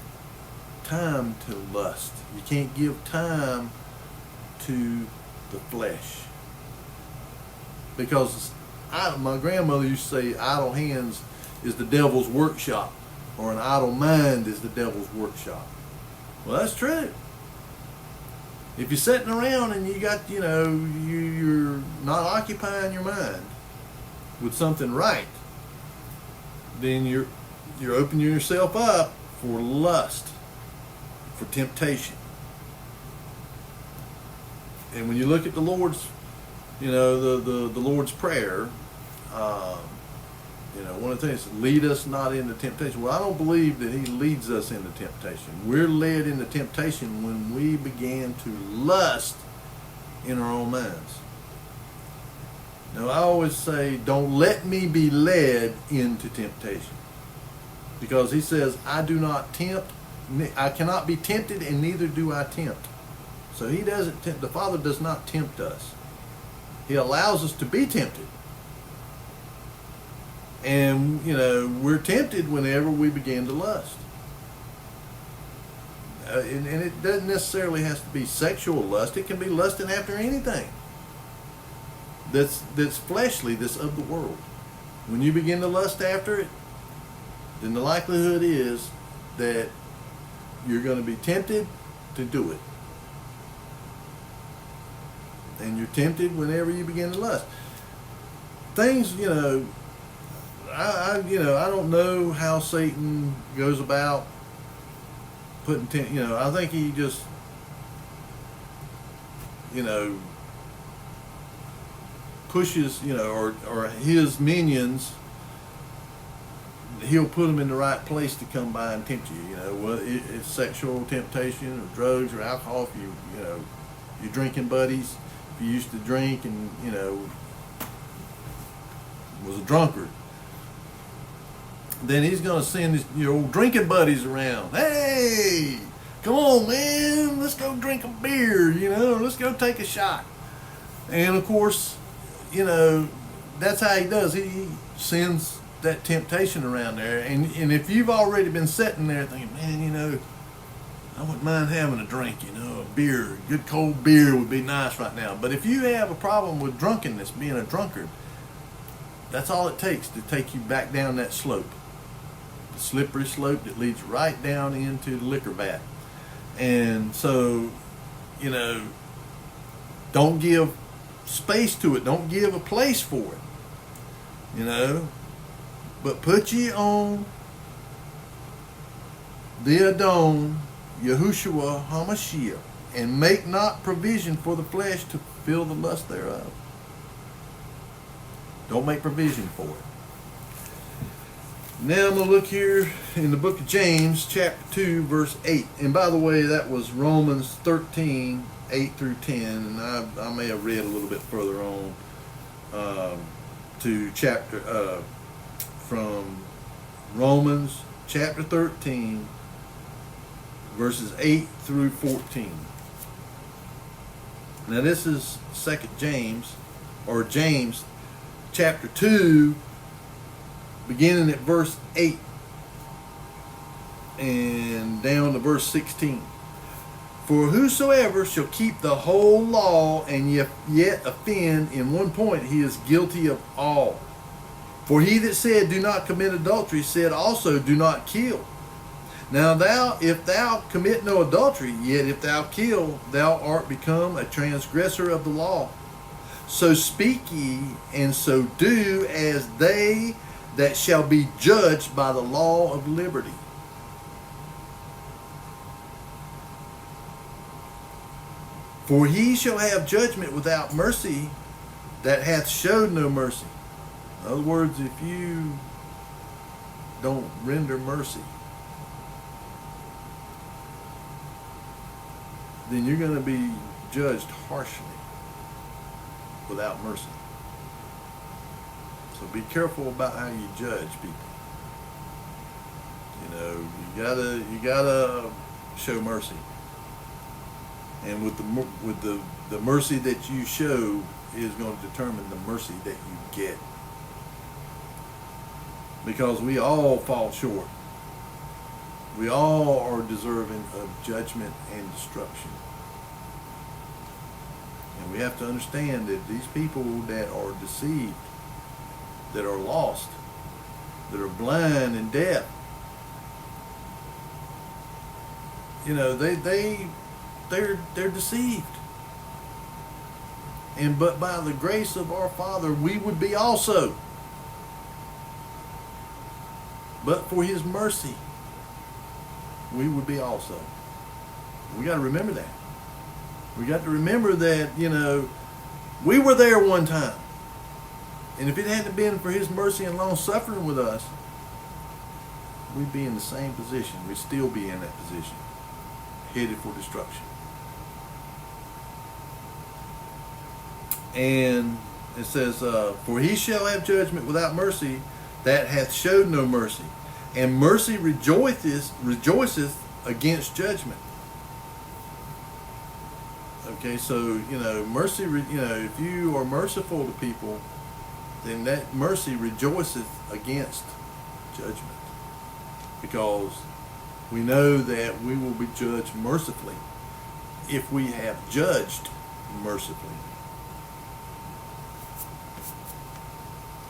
time to lust. You can't give time to the flesh. Because my grandmother used to say idle hands is the devil's workshop, or an idle mind is the devil's workshop. Well, that's true. If you're sitting around and you got, you're not occupying your mind with something right, then you're opening yourself up for lust, for temptation. And when you look at the Lord's, the Lord's Prayer, one of the things, lead us not into temptation. Well, I don't believe that he leads us into temptation. We're led into temptation when we begin to lust in our own minds. Now, I always say, don't let me be led into temptation. Because he says, I cannot be tempted, and neither do I tempt. So he doesn't tempt. The Father does not tempt us. He allows us to be tempted. And, we're tempted whenever we begin to lust. And it doesn't necessarily have to be sexual lust. It can be lusting after anything that's fleshly, that's of the world. When you begin to lust after it, then the likelihood is that you're going to be tempted to do it. And you're tempted whenever you begin to lust. Things, I don't know how Satan goes about putting, I think he just, pushes, or his minions, he'll put them in the right place to come by and tempt you. Whether it's sexual temptation or drugs or alcohol, if your drinking buddies, if you used to drink and, was a drunkard, then he's going to send your old drinking buddies around. Hey, come on, man, let's go drink a beer, let's go take a shot. And of course, that's how he does. He sends that temptation around there. And if you've already been sitting there thinking, man, I wouldn't mind having a drink, a beer, a good cold beer would be nice right now. But if you have a problem with drunkenness, being a drunkard, that's all it takes to take you back down that slope. The slippery slope that leads right down into the liquor vat. And so, don't give space to it. Don't give a place for it. But put ye on the Adon, Yahushua HaMashiach, and make not provision for the flesh to fulfill the lust thereof. Don't make provision for it. Now I'm going to look here in the book of James, chapter 2, verse 8. And by the way, that was Romans 13, 8 through 10. And I may have read a little bit further on to chapter, from Romans chapter 13, verses 8 through 14. Now this is 2 James, or James, chapter 2, beginning at verse 8 and down to verse 16. For whosoever shall keep the whole law and yet offend in one point, he is guilty of all. For he that said, do not commit adultery, said also, do not kill. Now if thou commit no adultery, yet if thou kill, thou art become a transgressor of the law. So speak ye, and so do as they that shall be judged by the law of liberty. For he shall have judgment without mercy that hath showed no mercy. In other words, if you don't render mercy, then you're going to be judged harshly without mercy. So be careful about how you judge people. You know, you gotta show mercy. And with the mercy that you show is going to determine the mercy that you get. Because we all fall short. We all are deserving of judgment and destruction. And we have to understand that these people that are deceived, that are lost, that are blind and deaf, you know, they're deceived. And but by the grace of our Father, we would be also. But for His mercy, we would be also. We got to remember that. We got to remember that, you know, we were there one time. And if it hadn't been for His mercy and long suffering with us, we'd be in the same position. We'd still be in that position, headed for destruction. And it says, for he shall have judgment without mercy that hath showed no mercy. And mercy rejoiceth against judgment. Okay, so, you know, mercy, you know, if you are merciful to people, then that mercy rejoiceth against judgment. Because we know that we will be judged mercifully if we have judged mercifully.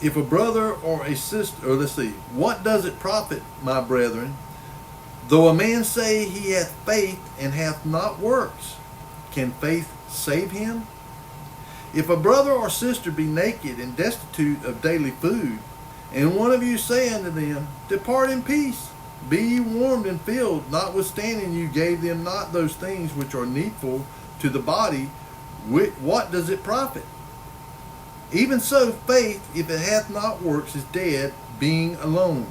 If a brother or a sister, or let's see, what does it profit, my brethren, though a man say he hath faith and hath not works? Can faith save him? If a brother or sister be naked and destitute of daily food, and one of you say unto them, depart in peace, be ye warmed and filled, notwithstanding you gave them not those things which are needful to the body, what does it profit? Even so, faith, if it hath not works, is dead, being alone.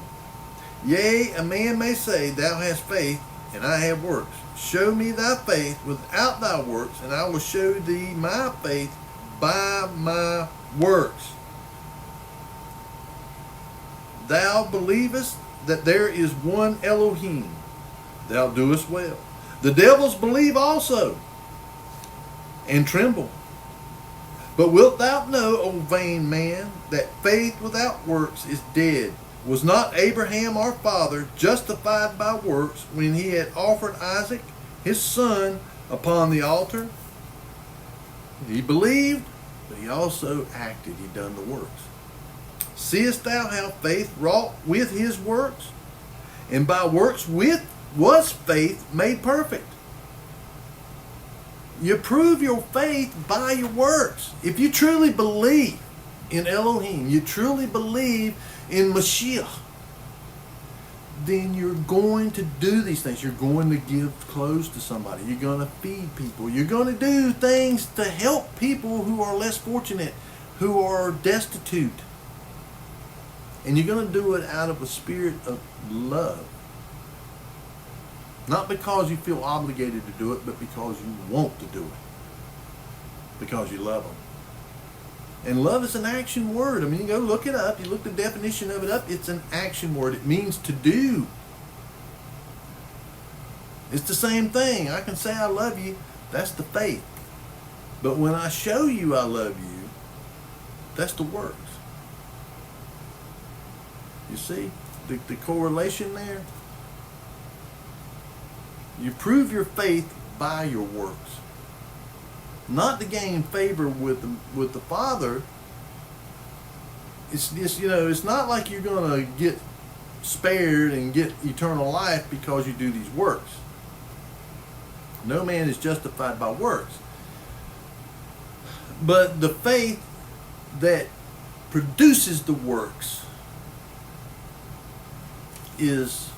Yea, a man may say, thou hast faith, and I have works. Show me thy faith without thy works, and I will show thee my faith by my works. Thou believest that there is one Elohim. Thou doest well. The devils believe also, and tremble. But wilt thou know, O vain man, that faith without works is dead? Was not Abraham our father justified by works when he had offered Isaac, his son, upon the altar? He believed, but he also acted. He done the works. Seest thou how faith wrought with his works? And by works was faith made perfect. You prove your faith by your works. If you truly believe in Elohim, you truly believe in Mashiach, then you're going to do these things. You're going to give clothes to somebody. You're going to feed people. You're going to do things to help people who are less fortunate, who are destitute. And you're going to do it out of a spirit of love. Not because you feel obligated to do it, but because you want to do it. Because you love them. And love is an action word. I mean, you go look it up. You look the definition of it up. It's an action word. It means to do. It's the same thing. I can say I love you. That's the faith. But when I show you I love you, that's the works. You see the correlation there? You prove your faith by your works. Not to gain favor with the Father. It's just, it's not like you're going to get spared and get eternal life because you do these works. No man is justified by works. But the faith that produces the works is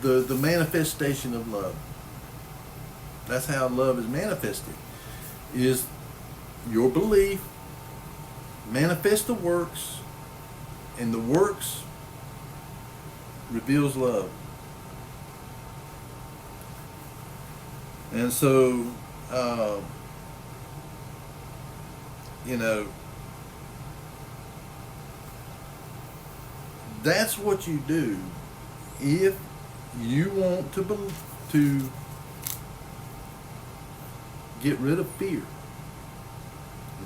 the manifestation of love. That's how love is manifested. Is your belief manifest the works, and the works reveals love. And so, that's what you do if you want to get rid of fear.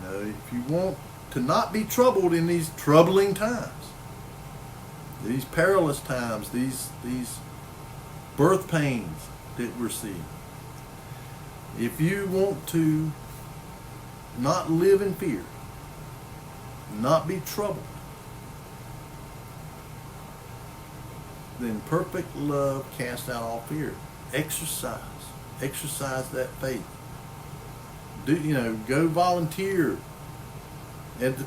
If you want to not be troubled in these troubling times, these perilous times, these birth pains that we're seeing. If you want to not live in fear, not be troubled, then perfect love casts out all fear. Exercise that faith. Go volunteer at the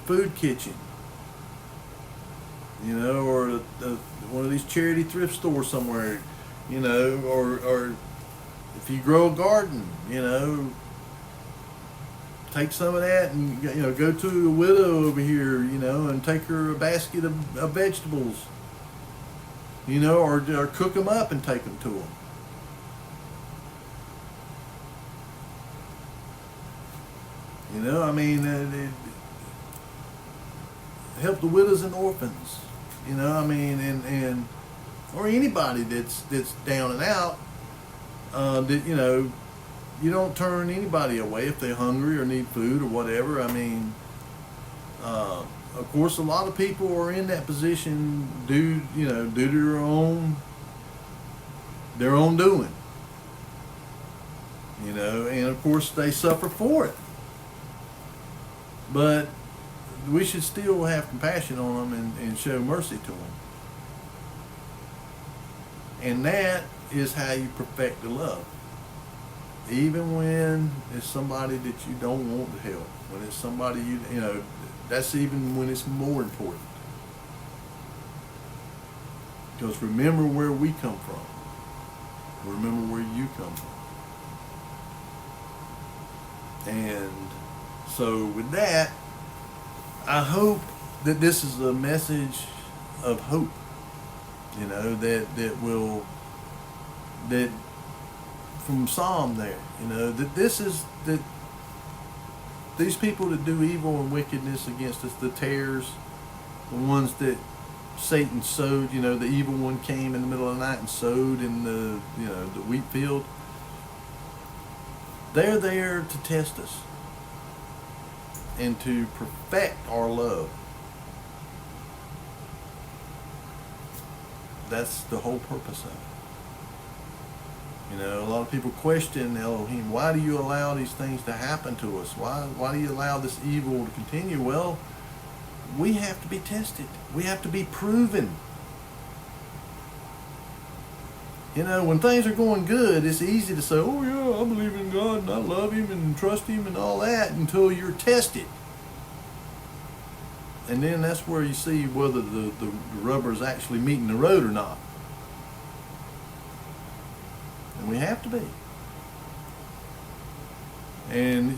food kitchen, or one of these charity thrift stores somewhere, or if you grow a garden, take some of that and go to a widow over here, and take her a basket of vegetables, or cook them up and take them to them. Help the widows and orphans, and or anybody that's down and out. You don't turn anybody away if they're hungry or need food or whatever. Of course, a lot of people are in that position due to their own doing. And of course they suffer for it. But we should still have compassion on them and show mercy to them. And that is how you perfect the love. Even when it's somebody that you don't want to help, when it's somebody that's even when it's more important. Because remember where we come from. Remember where you come from. And so with that, I hope that this is a message of hope. That from Psalm there, that these people that do evil and wickedness against us, the tares, the ones that Satan sowed, the evil one came in the middle of the night and sowed in the wheat field. They're there to test us and to perfect our love. That's the whole purpose of it. A lot of people question Elohim. Why do you allow these things to happen to us? Why do you allow this evil to continue? Well, we have to be tested. We have to be proven. When things are going good, it's easy to say, oh yeah, I believe in God and I love Him and trust Him and all that, until you're tested. And then that's where you see whether the rubber is actually meeting the road or not. And we have to be. And,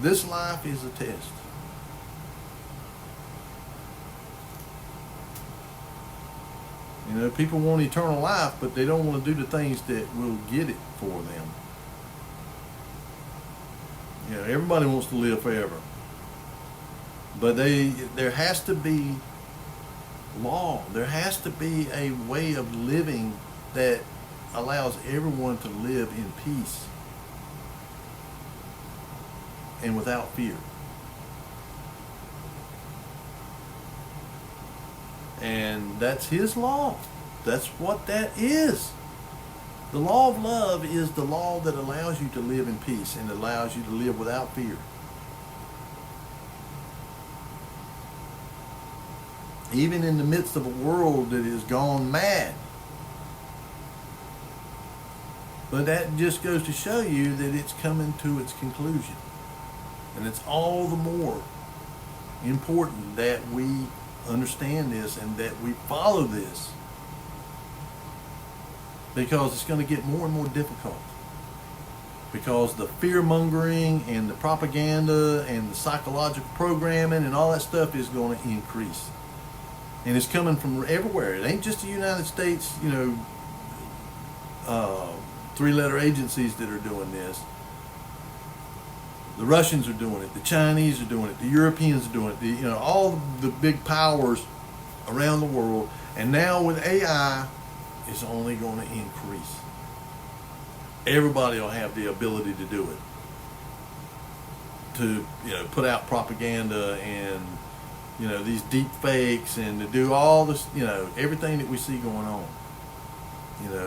this life is a test. People want eternal life, but they don't want to do the things that will get it for them. Everybody wants to live forever. But there has to be law. There has to be a way of living that allows everyone to live in peace and without fear. And that's his law. That's what that is. The law of love is the law that allows you to live in peace and allows you to live without fear. Even in the midst of a world that is gone mad. But that just goes to show you that it's coming to its conclusion. And it's all the more important that we understand this and that we follow this, because it's going to get more and more difficult, because the fear mongering and the propaganda and the psychological programming and all that stuff is going to increase, and it's coming from everywhere. It ain't just the United States, three-letter agencies that are doing this. The Russians are doing it. The Chinese are doing it. The Europeans are doing it. All the big powers around the world. And now with AI, it's only going to increase. Everybody will have the ability to do it. To put out propaganda and these deep fakes, and to do all this everything that we see going on.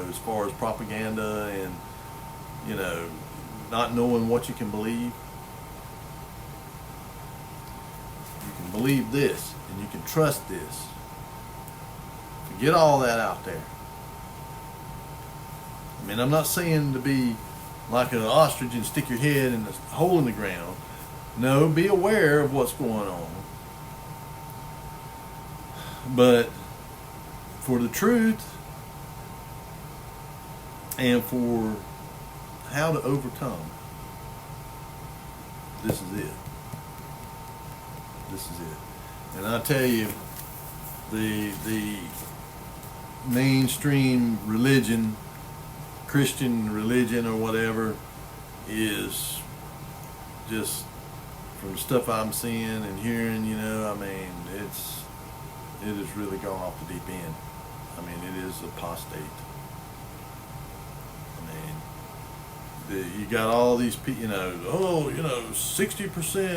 As far as propaganda and not knowing what you can believe. You can believe this, and you can trust this. Forget all that out there. I mean, I'm not saying to be like an ostrich and stick your head in the hole in the ground. No, be aware of what's going on. But for the truth and for how to overcome, this is it. This is it. And I tell you, the mainstream religion, Christian religion or whatever, is just, from the stuff I'm seeing and hearing, it has really gone off the deep end. It is apostate. You got all these people, 60%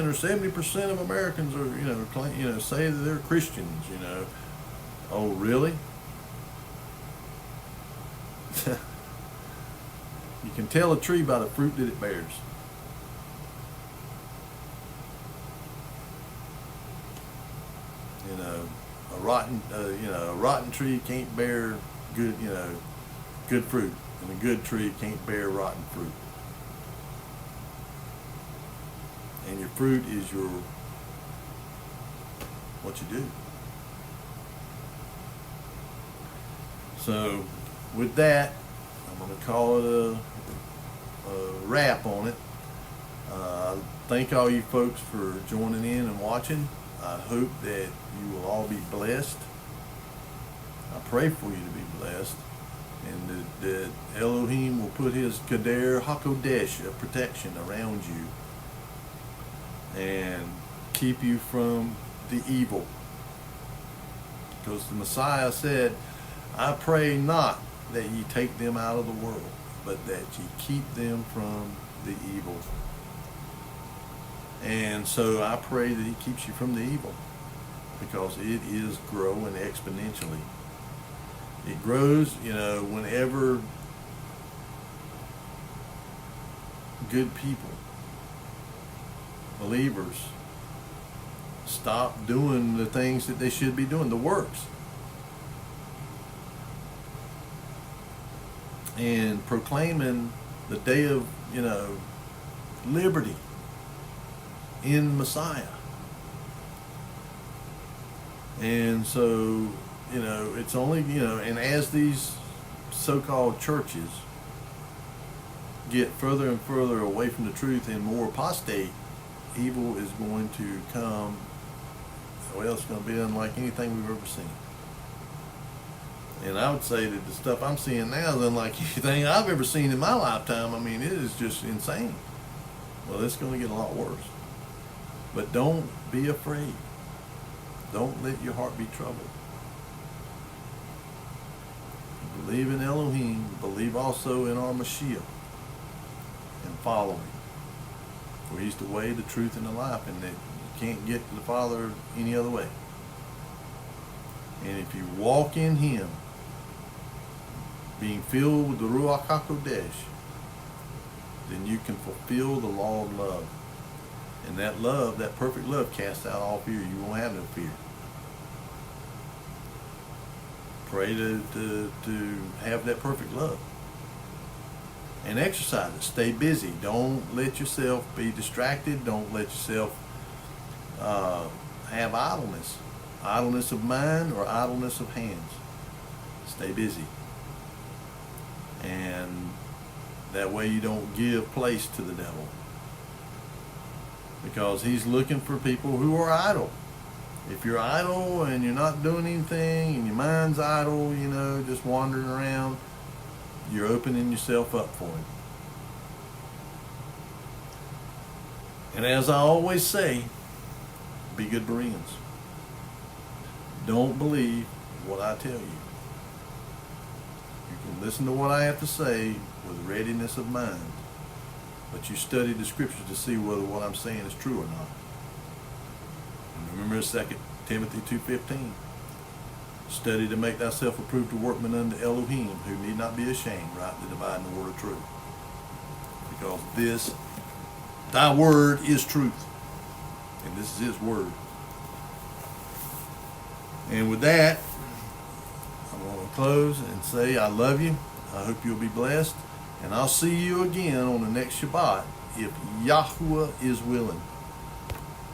or 70% of Americans are, say that they're Christians, Oh, really? You can tell a tree by the fruit that it bears. A rotten tree can't bear good fruit, and a good tree can't bear rotten fruit. And your fruit is what you do. So with that, I'm going to call it a wrap on it. Thank all you folks for joining in and watching. I hope that you will all be blessed. I pray for you to be blessed, and that Elohim will put his Kader HaKodesh of protection around you and keep you from the evil. Because the Messiah said, I pray not that ye take them out of the world, but that ye keep them from the evil. And so I pray that he keeps you from the evil, because it is growing exponentially. It grows, whenever good people, believers, stop doing the things that they should be doing, the works, and proclaiming the day of, liberty in Messiah. And so, it's only, and as these so-called churches get further and further away from the truth and more apostate, evil is going to come. Well, it's going to be unlike anything we've ever seen. And I would say that the stuff I'm seeing now is unlike anything I've ever seen in my lifetime. It is just insane. Well, it's going to get a lot worse. But don't be afraid. Don't let your heart be troubled. believe in Elohim, believe also in our Mashiach, and follow him. For he's the way, the truth, and the life, and that you can't get to the Father any other way. And if you walk in him, being filled with the Ruach HaKodesh, then you can fulfill the law of love. And that love, that perfect love, casts out all fear. You won't have no fear. Pray to have that perfect love. And exercise it. Stay busy. Don't let yourself be distracted. Don't let yourself have idleness. Idleness of mind or idleness of hands. Stay busy. And that way you don't give place to the devil. Because he's looking for people who are idle. If you're idle and you're not doing anything and your mind's idle, just wandering around, you're opening yourself up for him. And as I always say, be good Bereans. Don't believe what I tell you. You can listen to what I have to say with readiness of mind, but you study the scriptures to see whether what I'm saying is true or not. And remember 2 Timothy 2:15. Study to make thyself approved a workman unto Elohim, who need not be ashamed, rightly dividing the word of truth. Because thy word is truth. And this is his word. And with that, I'm going to close and say I love you. I hope you'll be blessed. And I'll see you again on the next Shabbat if Yahuwah is willing.